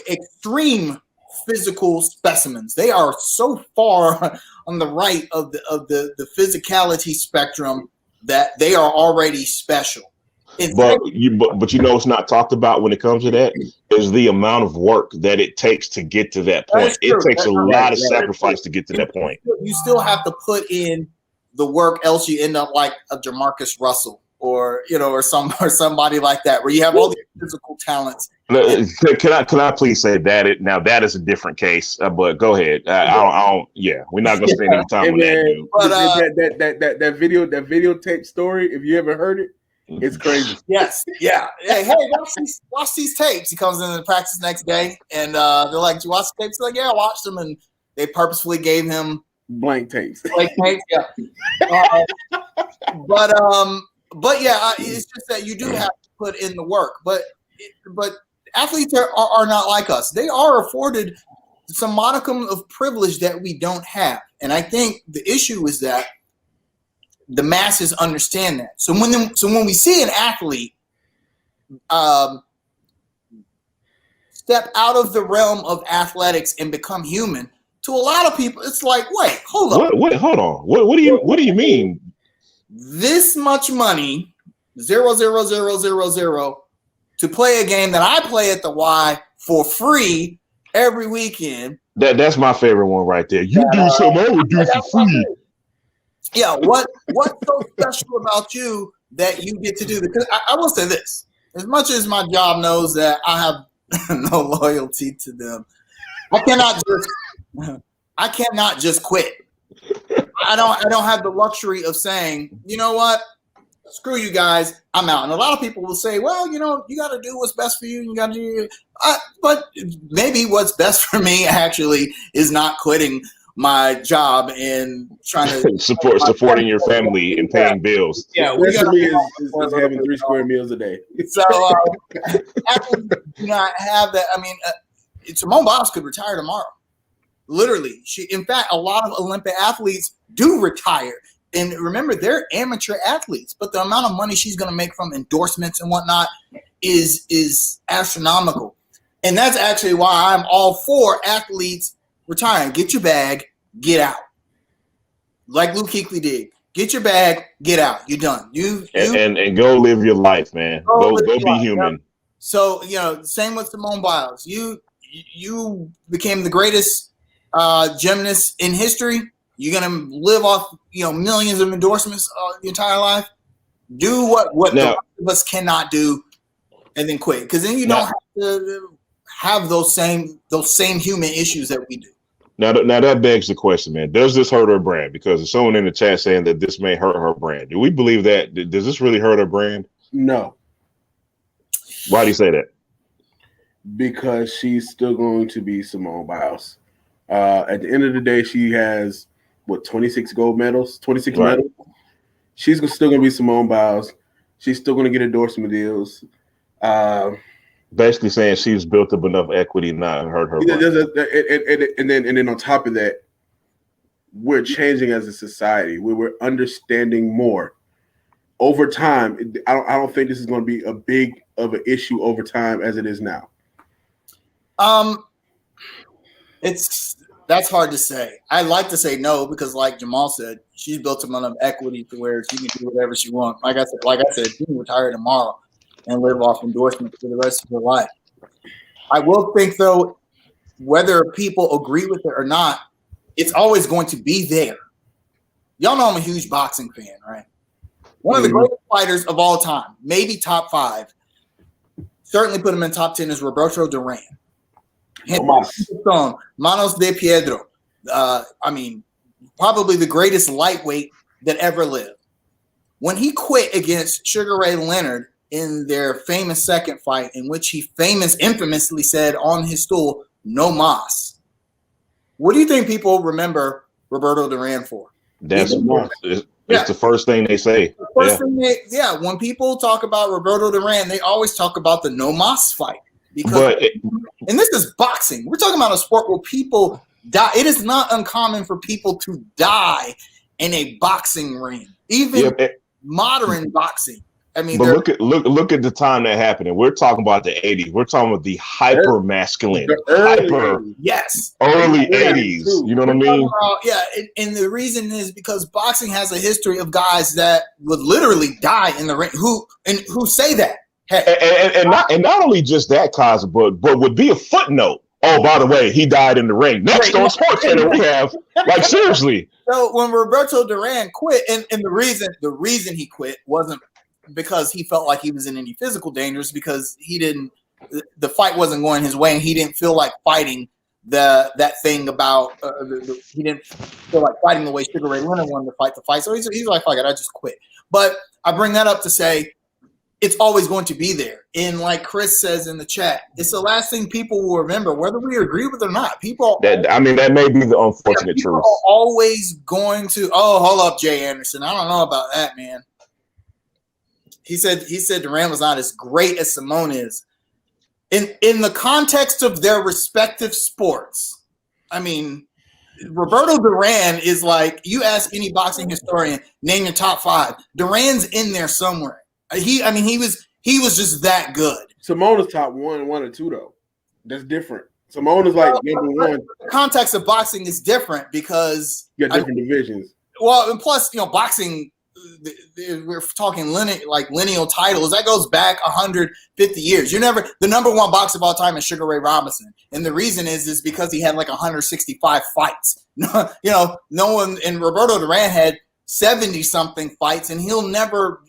extreme physical specimens. They are so far on the right of the physicality spectrum that they are already special. But you know, it's not talked about when it comes to that is the amount of work that it takes to get to that point. It takes a lot of sacrifice to get to that point. You still have to put in the work, else you end up like a Jamarcus Russell or somebody like that, where you have all these physical talents. Can I please say that that is a different case? But go ahead. I don't. Yeah, we're not gonna spend any time on that. But that videotape story. If you ever heard it, it's crazy. Yes. Yeah. Hey, watch these tapes. He comes into the practice next day, and they're like, "Did you watch the tapes?" He's like, "Yeah, I watched them." And they purposefully gave him blank tapes. Yeah. But yeah, it's just that you do have to put in the work. But athletes are not like us. They are afforded some modicum of privilege that we don't have, and I think the issue is that the masses understand that. So when we see an athlete step out of the realm of athletics and become human, to a lot of people, it's like, wait, hold on. Hold on. What do you mean? This much money, 0.00000, to play a game that I play at the Y for free every weekend. That's my favorite one right there. You do something I would do for free. Yeah, what's so special about you that you get to do? Because I will say this: as much as my job knows that I have no loyalty to them, I cannot just quit. I don't have the luxury of saying, you know what, screw you guys, I'm out. And a lot of people will say, well, you got to do what's best for you. You got to do. But maybe what's best for me actually is not quitting my job and trying to supporting your family and paying bills. Yeah, we got is having 3 square meals a day. So athletes do not have that. I mean, Simone Biles could retire tomorrow. Literally, in fact, a lot of Olympic athletes do retire. And remember, they're amateur athletes, but the amount of money she's going to make from endorsements and whatnot is astronomical. And that's actually why I'm all for athletes retiring. Get your bag, get out. Like Luke Kuechly did. Get your bag, get out. You're done. And go live your life, man. Go be human. Yeah. So, same with Simone Biles. You became the greatest gymnast in history. You're gonna live off, millions of endorsements your entire life. Do what the rest of us cannot do, and then quit. Because then you don't have to have those same human issues that we do. Now that begs the question, man. Does this hurt her brand? Because there's someone in the chat saying that this may hurt her brand. Do we believe that? Does this really hurt her brand? No. Why do you say that? Because she's still going to be Simone Biles. At the end of the day, she has 26 gold medals, 26 medals. She's still going to be Simone Biles. She's still going to get endorsement deals. Basically saying she's built up enough equity not to hurt her. And then on top of that, we're changing as a society. We're understanding more over time. I don't think this is going to be a big of an issue over time as it is now. That's hard to say. I like to say no because, like Jamal said, she's built up enough equity to where she can do whatever she wants. Like I said, she can retire tomorrow and live off endorsements for the rest of her life. I will think, though, whether people agree with it or not, it's always going to be there. Y'all know I'm a huge boxing fan, right? One of the greatest fighters of all time, maybe top 5. Certainly put him in top 10 is Roberto Duran. Manos de Piedro. Probably the greatest lightweight that ever lived. When he quit against Sugar Ray Leonard in their famous second fight, in which he infamously said on his stool, no mas. What do you think people remember Roberto Duran for? It's the first thing they say. When people talk about Roberto Duran, they always talk about the no mas fight. And this is boxing. We're talking about a sport where people die. It is not uncommon for people to die in a boxing ring, even modern boxing. I mean, but look at the time that happened. And we're talking about the 80s. We're talking about the hyper masculine, early 80s. You know what I mean? And the reason is because boxing has a history of guys that would literally die in the ring. Who say that? And not only just that, cause but would be a footnote. Oh, by the way, he died in the ring. Next on SportsCenter, we have seriously. So when Roberto Duran quit, and the reason he quit wasn't because he felt like he was in any physical dangers, because the fight wasn't going his way, and he didn't feel like fighting that thing about he didn't feel like fighting the way Sugar Ray Leonard wanted to fight the fight. So he's like, fuck it, I just quit. But I bring that up to say it's always going to be there. And like Chris says in the chat, it's the last thing people will remember, whether we agree with it or not. That may be the unfortunate truth. Are always going to, hold up, Jay Anderson. I don't know about that, man. He said Duran was not as great as Simone is. In the context of their respective sports, I mean, Roberto Duran is like, you ask any boxing historian, name your top 5. Duran's in there somewhere. He was just that good. Simone is top 1 or 2 though. That's different. Simone is like number 1. The context of boxing is different because you got different divisions. Well, and plus, boxing, we're talking lineal titles. That goes back 150 years. The number 1 boxer of all time is Sugar Ray Robinson, and the reason is because he had 165 fights. No one. And Roberto Duran had 70 something fights, and he'll never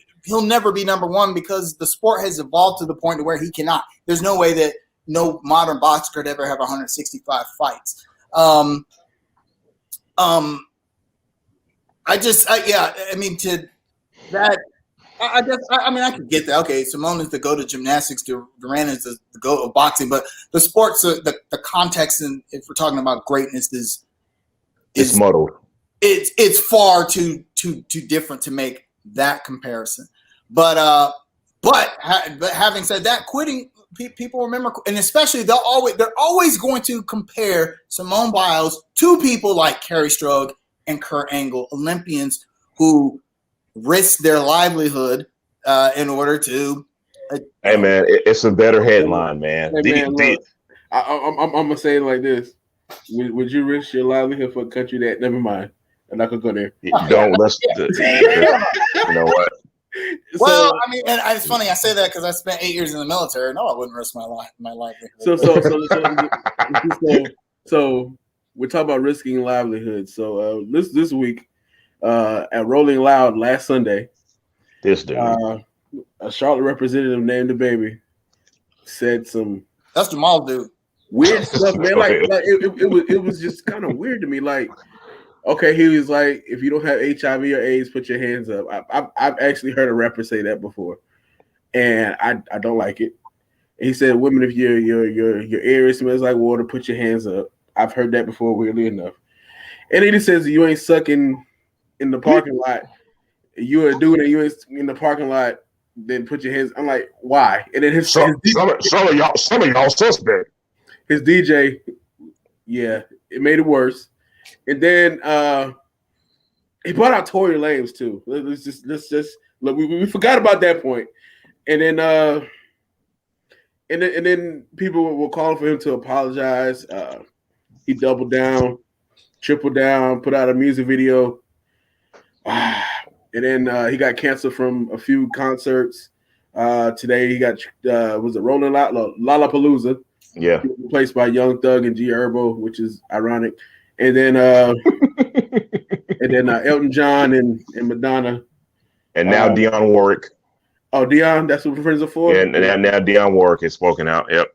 be number 1 because the sport has evolved to the point to where he cannot. There's no way that no modern boxer could ever have 165 fights. I could get that. Okay, Simone is the go to gymnastics, Duran is the go of boxing, but the sports, the context, and if we're talking about greatness, is muddled. It's far too different to make that comparison. But having said that, quitting, people remember, and especially they're always going to compare Simone Biles to people like Kerry Strug and Kurt Angle, Olympians who risked their livelihood in order to. Hey man, it's a better headline, man. Hey, man, look, I'm gonna say it like this: Would you risk your livelihood for a country that? Never mind. I'm not gonna go there. Don't. You know what? Well, and it's funny I say that because I spent 8 years in the military. No, I wouldn't risk my livelihood. So we're talking about risking livelihood. So this week at Rolling Loud last Sunday, this dude, a Charlotte representative named DaBaby said some. That's Jamal's dude. Weird stuff, man. It was just kind of weird to me. Like, okay, he was like, if you don't have HIV or AIDS, put your hands up. I've actually heard a rapper say that before, and I don't like it. And he said, women, if your area smells like water, put your hands up. I've heard that before, weirdly enough. And then he says, you ain't sucking in the parking lot. You a dude and you ain't in the parking lot, then put your hands. I'm like, why? And then some of y'all suspect. His DJ, yeah, it made it worse. And then he brought out Tory Lanez too. Let's just look. We forgot about that point. And then people were calling for him to apologize. He doubled down, tripled down, put out a music video. And then he got canceled from a few concerts. Today he got was it Rolling Lollapalooza? Yeah, replaced by Young Thug and G Herbo, which is ironic. And then Elton John and Madonna. And now Dionne Warwick. Oh, Dionne, that's what friends are for? Yeah, and now Dionne Warwick has spoken out. Yep.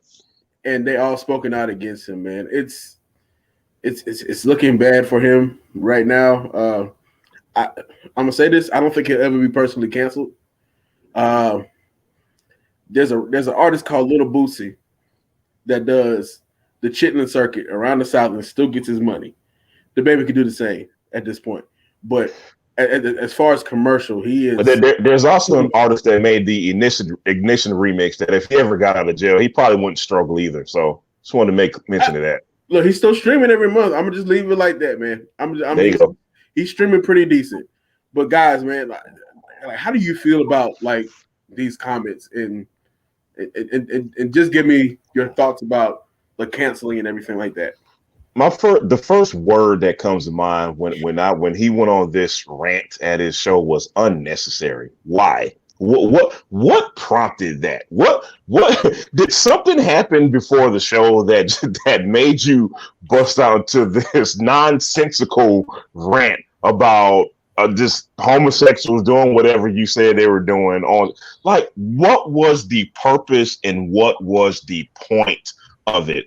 And they all spoken out against him, man. It's looking bad for him right now. I'm gonna say this. I don't think he'll ever be personally canceled. There's an artist called Little Bootsy that does the Chitlin circuit around the South and still gets his money. DaBaby could do the same at this point. But as far as commercial, he is. But there's also an artist that made the Ignition remix that if he ever got out of jail, he probably wouldn't struggle either. So just wanted to make mention of that. Look, he's still streaming every month. I'm gonna just leave it like that, man. There you go. He's streaming pretty decent. But guys, man, like, how do you feel about like these comments and just give me your thoughts about the canceling and everything like that? The first word that comes to mind when he went on this rant at his show was unnecessary. Why? What prompted that? What did something happen before the show that made you bust out into this nonsensical rant about just homosexuals doing whatever you said they were doing? On like, what was the purpose and what was the point of it?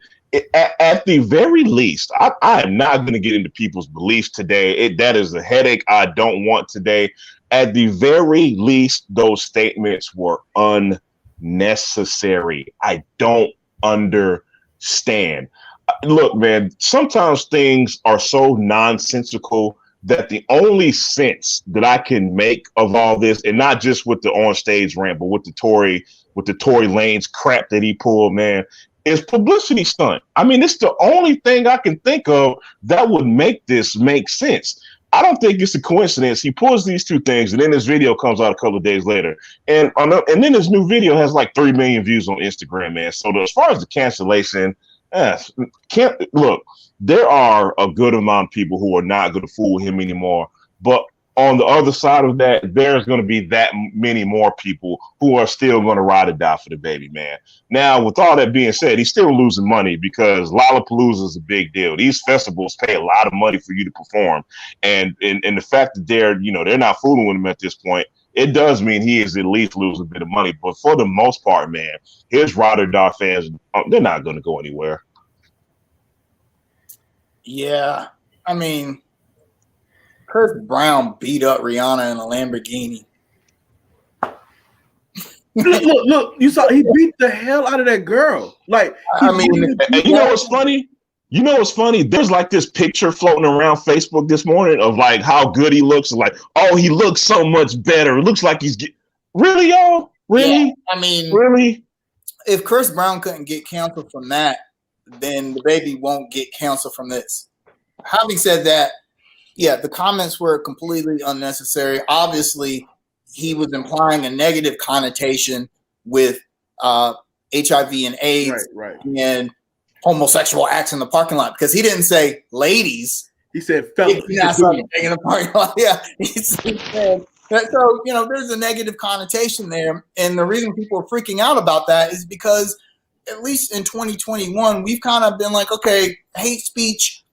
At the very least, I am not going to get into people's beliefs today. That is a headache I don't want today. At the very least, those statements were unnecessary. I don't understand. Look, man, sometimes things are so nonsensical that the only sense that I can make of all this, and not just with the on stage rant, but with the Tory Lanez crap that he pulled, man, is publicity stunt. I mean, it's the only thing I can think of that would make this make sense. I don't think it's a coincidence. He pulls these two things, and then this video comes out a couple of days later, and then his new video has like 3 million views on Instagram, man. So as far as the cancellation, look, there are a good amount of people who are not going to fool him anymore, but on the other side of that, there's going to be that many more people who are still going to ride or die for DaBaby, man. Now, with all that being said, he's still losing money because Lollapalooza is a big deal. These festivals pay a lot of money for you to perform, and the fact that they're not fooling with him at this point, it does mean he is at least losing a bit of money. But for the most part, man, his ride or die fans, they're not going to go anywhere. Yeah, I mean, Chris Brown beat up Rihanna in a Lamborghini. Look, you saw he beat the hell out of that girl. Like, I mean, you know what's funny? There's like this picture floating around Facebook this morning of like how good he looks. Like, oh, he looks so much better. It looks like he's really, y'all? Really? Yeah, I mean, really? If Chris Brown couldn't get canceled from that, then DaBaby won't get canceled from this. Having said that, yeah, the comments were completely unnecessary. Obviously, he was implying a negative connotation with HIV and AIDS and homosexual acts in the parking lot, because he didn't say ladies. He said fellas. In the parking lot. Yeah, he said that. So, there's a negative connotation there. And the reason people are freaking out about that is because at least in 2021, we've kind of been like, okay, hate speech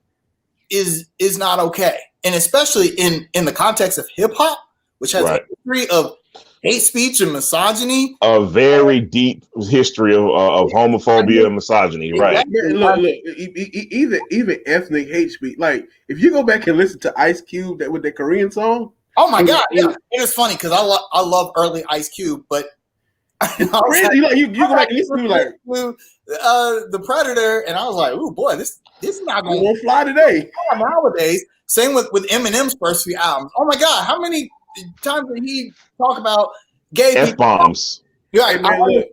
is not okay. And especially in the context of hip hop, which has a history of hate speech and misogyny. A very deep history of homophobia and misogyny, right? Look, even ethnic hate speech. Like, if you go back and listen to Ice Cube with the Korean song. Oh my God! Yeah, it is funny because I love early Ice Cube, but you go back and listen to like the Predator, and I was like, "Ooh, boy, this is not going to fly today." Nowadays, same with Eminem's first few albums. Oh my God, how many times did he talk about gay F-bombs? Yeah, right, look,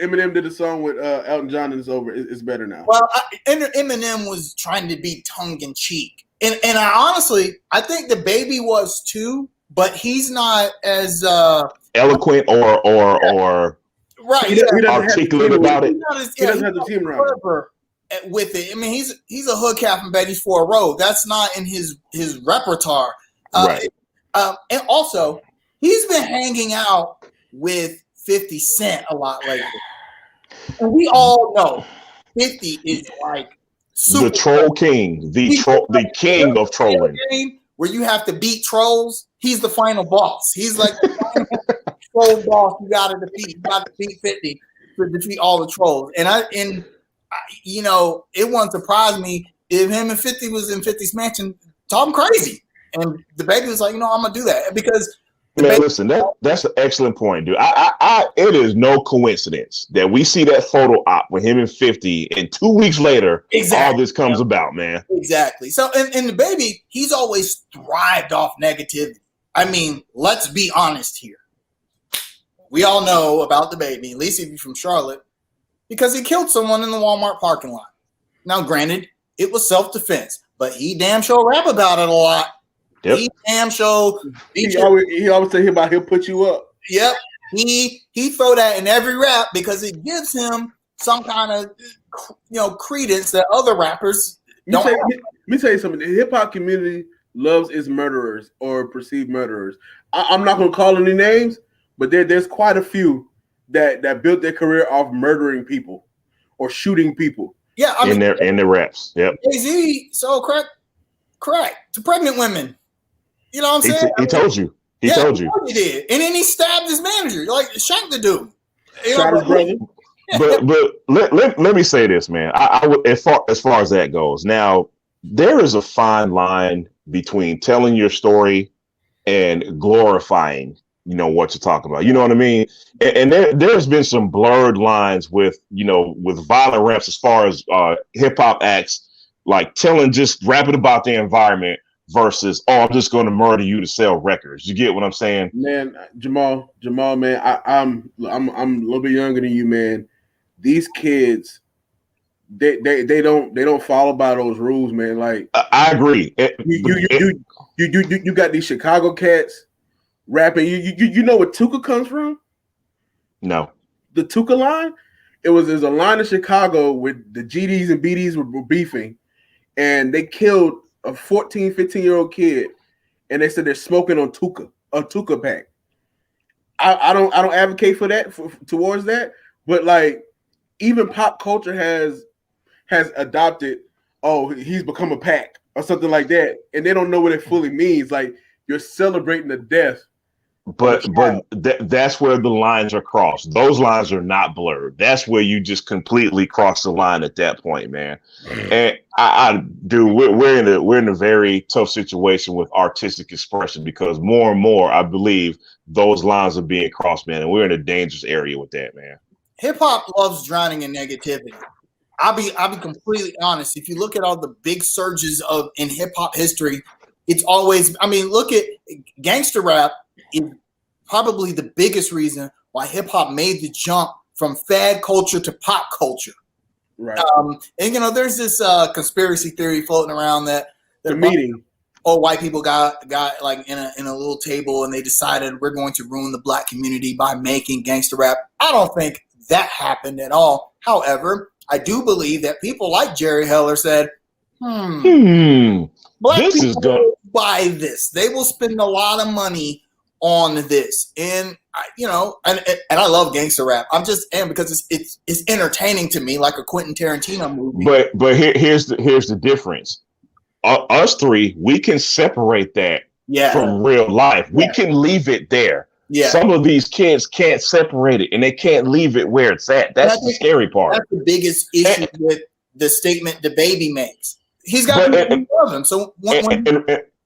Eminem did a song with Elton John, and it's over. It's better now. Well, Eminem was trying to be tongue in cheek, and I honestly, I think DaBaby was too, but he's not as eloquent or right. Articulate about it. He doesn't have the team around with it. I mean, he's a hood cat from Betty's Ford Road. That's not in his repertoire. Right. And also, he's been hanging out with 50 Cent a lot lately. And we all know 50 is like the troll king, the king of trolling. Where you have to beat trolls, he's the final boss. He's like the final troll boss you got to defeat. You got to defeat 50 to defeat all the trolls. And it wouldn't surprise me if him and 50 was in 50's mansion talking crazy. And DaBaby was like, I'm going to do that. Because Man, listen, that's an excellent point, dude. It is no coincidence that we see that photo op with him and 50, and 2 weeks later, all this comes about, man. Exactly. So, and DaBaby, he's always thrived off negativity. I mean, let's be honest here. We all know about DaBaby, at least if you're from Charlotte, because he killed someone in the Walmart parking lot. Now, granted, it was self-defense, but he damn sure rap about it a lot. Yep. He damn sure. He always say about he'll put you up. Yep. He throw that in every rap because it gives him some kind of credence that other rappers don't. Let me tell you something. The hip hop community loves its murderers or perceived murderers. I'm not gonna call any names, but there's quite a few that built their career off murdering people or shooting people. Yeah, I mean, in their raps. Yep. Jay-Z sold crack to pregnant women. You know what I'm saying? He told you. He told you. He did. And then he stabbed his manager. Like, shanked the dude. Shot his brother. But let me say this, man. I would, as far as that goes. Now, there is a fine line between telling your story and glorifying, what you're talking about. You know what I mean? And there's been some blurred lines with violent raps as far as hip hop acts, like just rapping about the environment versus, I'm just going to murder you to sell records. You get what I'm saying? Man, Jamal, man, I'm a little bit younger than you, man. These kids, they don't follow by those rules, man. Like I agree. You got these Chicago cats rapping. You know where Tuka comes from? No. The Tuka line? There's a line in Chicago where the GDs and BDs were beefing, and they killed a 14, 15-year-old kid, and they said they're smoking on a Tuka pack. I don't advocate for that towards that, but like even pop culture has adopted, he's become a pack or something like that, and they don't know what it fully means. Like you're celebrating the death. But that's where the lines are crossed. Those lines are not blurred. That's where you just completely cross the line at that point, man. And we're in a very tough situation with artistic expression because more and more, I believe, those lines are being crossed, man. And we're in a dangerous area with that, man. Hip hop loves drowning in negativity. I'll be completely honest. If you look at all the big surges in hip hop history, it's always. I mean, look at gangster rap. Is probably the biggest reason why hip hop made the jump from fad culture to pop culture. Right. And there's this conspiracy theory floating around that the meeting. White people got like in a little table and they decided we're going to ruin the black community by making gangster rap. I don't think that happened at all. However, I do believe that people like Jerry Heller said, black this people is good. Will buy this. They will spend a lot of money on this, and I love gangster rap. I'm just because it's entertaining to me, like a Quentin Tarantino movie. But here's the difference. Us three, we can separate that from real life. We can leave it there. Yeah. Some of these kids can't separate it, and they can't leave it where it's at. That's the scary part. That's the biggest issue with the statement DaBaby makes. He's got people who love him. So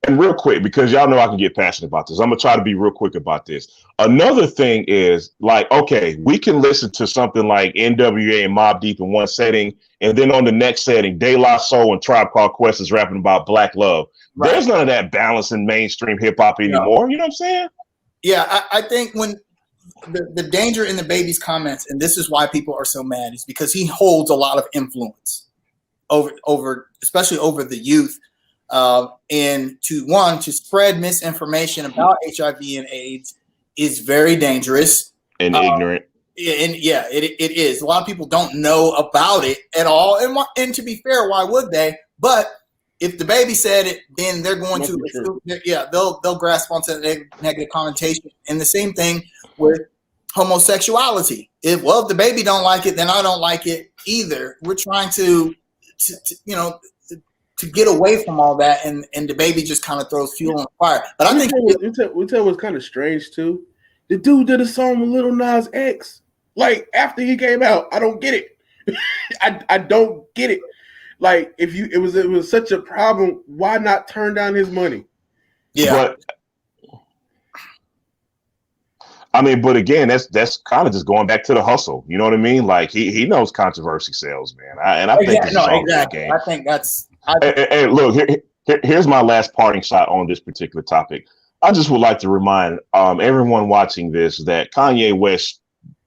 and real quick, because y'all know I can get passionate about this, I'm going to try to be real quick about this. Another thing is, like, okay, we can listen to something like NWA and Mobb Deep in one setting, and then on the next setting, De La Soul and Tribe Called Quest is rapping about black love. Right. There's none of that balance in mainstream hip-hop anymore. You know what I'm saying? Yeah, I think when the danger in DaBaby's comments, and this is why people are so mad, is because he holds a lot of influence over especially over the youth. And to spread misinformation about HIV and AIDS is very dangerous and ignorant. And it is. A lot of people don't know about it at all. And to be fair, why would they? But if DaBaby said it, then they're going they'll grasp onto the negative connotation. And the same thing with homosexuality. If DaBaby don't like it, then I don't like it either. We're trying to get away from all that, and DaBaby just kind of throws fuel on the fire. But I think we tell what's kind of strange too. The dude did a song with Lil Nas X. Like after he came out, I don't get it. I don't get it. Like if it was such a problem, why not turn down his money? Yeah. I mean, but again, that's kind of just going back to the hustle. You know what I mean? Like he knows controversy sells, man. I think this is all exactly. game. I think that's. Hey, look, here's my last parting shot on this particular topic. I just would like to remind everyone watching this that Kanye West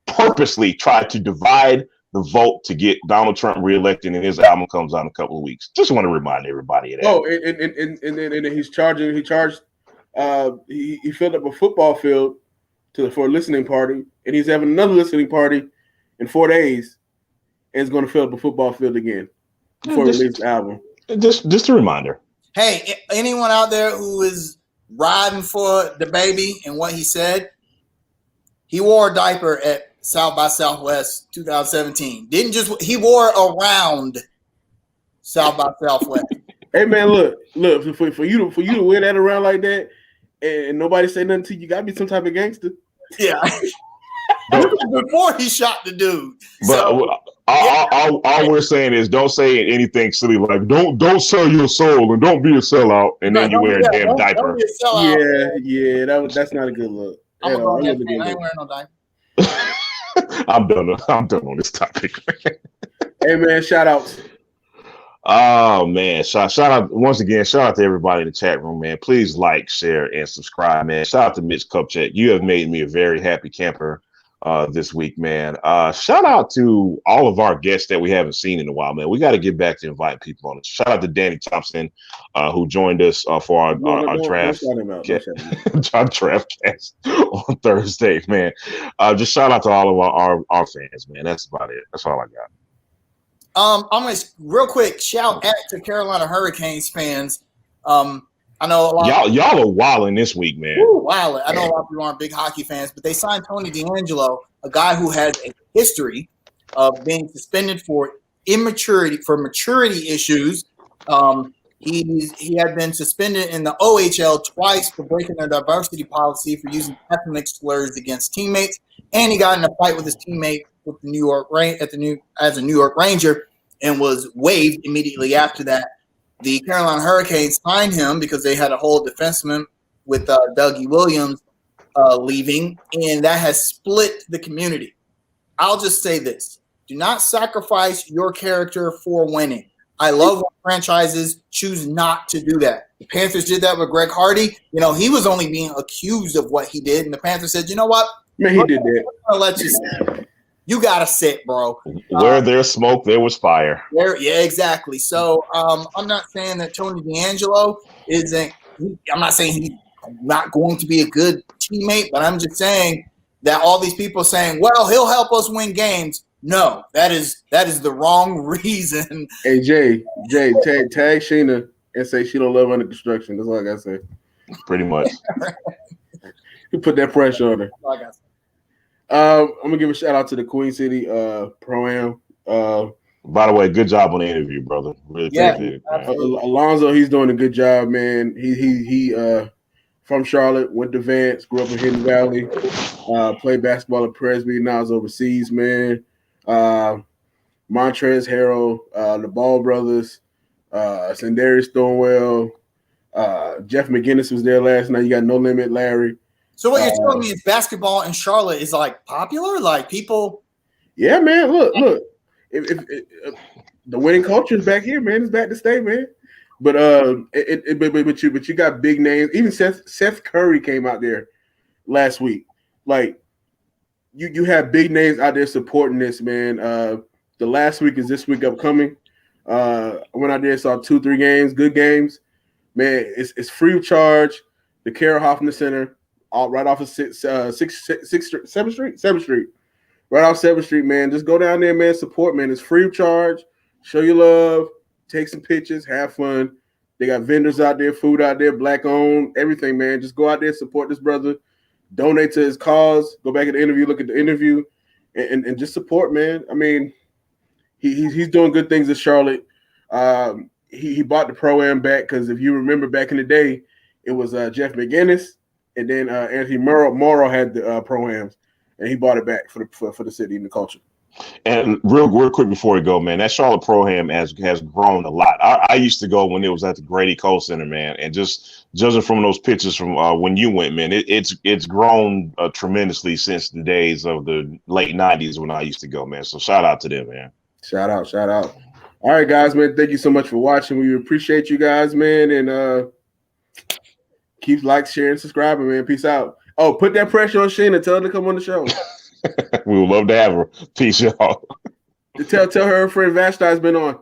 purposely tried to divide the vote to get Donald Trump reelected, and his album comes out in a couple of weeks. Just want to remind everybody of that. Oh, and he's charging. He charged. He filled up a football field for a listening party, and he's having another listening party in 4 days, and he's going to fill up a football field again before he releases the album. Just a reminder. Hey, anyone out there who is riding for DaBaby and what he said, he wore a diaper at South by Southwest 2017. He wore around South by Southwest. Hey man, look, for you to wear that around like that and nobody say nothing to you, gotta be some type of gangster. Yeah. Before he shot the dude. But all we're saying is don't say anything silly like don't sell your soul and don't be a sellout and then you wear a damn diaper. Yeah, that's not a good look. I ain't wearing no diaper. I'm done on this topic. Hey man, shout outs. Oh man, shout out once again. Shout out to everybody in the chat room, man. Please like, share, and subscribe, man. Shout out to Mitch Kupchak. You have made me a very happy camper this week, man. Shout out to all of our guests that we haven't seen in a while, man. We got to get back to invite people on it. Shout out to Danny Thompson, who joined us for our draft cast on Thursday, man. Just shout out to all of our fans, man. That's about it. That's all I got. I'm gonna real quick shout out to Carolina Hurricanes fans. I know a lot y'all are wilding this week, man. Wilding. I know a lot of people aren't big hockey fans, but they signed Tony DeAngelo, a guy who has a history of being suspended for maturity issues. He had been suspended in the OHL twice for breaking their diversity policy for using ethnic slurs against teammates, and he got in a fight with his teammate with the New York as a New York Ranger and was waived immediately after that. The Carolina Hurricanes signed him because they had a whole defenseman with Dougie Williams leaving, and that has split the community. I'll just say this. Do not sacrifice your character for winning. I love when franchises choose not to do that. The Panthers did that with Greg Hardy. You know, he was only being accused of what he did, and the Panthers said, you know what? Man, he did that. I'll let you sit. You got to sit, bro. Where there's smoke, there was fire. Yeah, exactly. So I'm not saying that Tony DeAngelo isn't – I'm not saying he's not going to be a good teammate, but I'm just saying that all these people saying, well, he'll help us win games. No, that is the wrong reason. Hey, Jay, tag Sheena and say she don't love under construction. That's all I got to say. Pretty much. You put that pressure on her. That's all I got to say. I'm gonna give a shout out to the Queen City Pro-Am. By the way, good job on the interview, brother. Really appreciate it. Alonzo, he's doing a good job, man. He from Charlotte, went to Vance, grew up in Hidden Valley, played basketball at Presby, now is overseas, man. Montrez Harrell, the Ball brothers, Sandarius Thornwell, Jeff McGinnis was there last night. You got No Limit Larry. So what you're telling me is basketball in Charlotte is like popular, like people. Yeah, man. Look. If the winning culture is back here, man, it's back to stay, man. But you got big names. Even Seth Curry came out there last week. Like you have big names out there supporting this, man. The last week is this week upcoming. I went out there, saw 2-3 games, good games. Man, it's free of charge. The Carol Hoffman Center. Right off of 7th Street. Right off 7th Street, man. Just go down there, man. Support, man. It's free of charge. Show your love. Take some pictures. Have fun. They got vendors out there, food out there, black owned, everything, man. Just go out there, support this brother. Donate to his cause. Go back at the interview, look at the interview, and just support, man. I mean, he's doing good things in Charlotte. He bought the Pro-Am back because if you remember back in the day, it was Jeff McGinnis. And then Anthony Morrow had the Pro-Ams, and he bought it back for the city and the culture. And real quick before we go, man, that Charlotte Pro-Am has grown a lot. I used to go when it was at the Grady Cole Center, man, and just judging from those pictures from when you went, man, it's grown tremendously since the days of the late '90s when I used to go, man. So shout out to them, man. Shout out. All right, guys, man. Thank you so much for watching. We appreciate you guys, man, and keep like, sharing, subscribing, man. Peace out. Oh, put that pressure on Sheena. Tell her to come on the show. We would love to have her. Peace, y'all. Tell her friend Vashti's been on.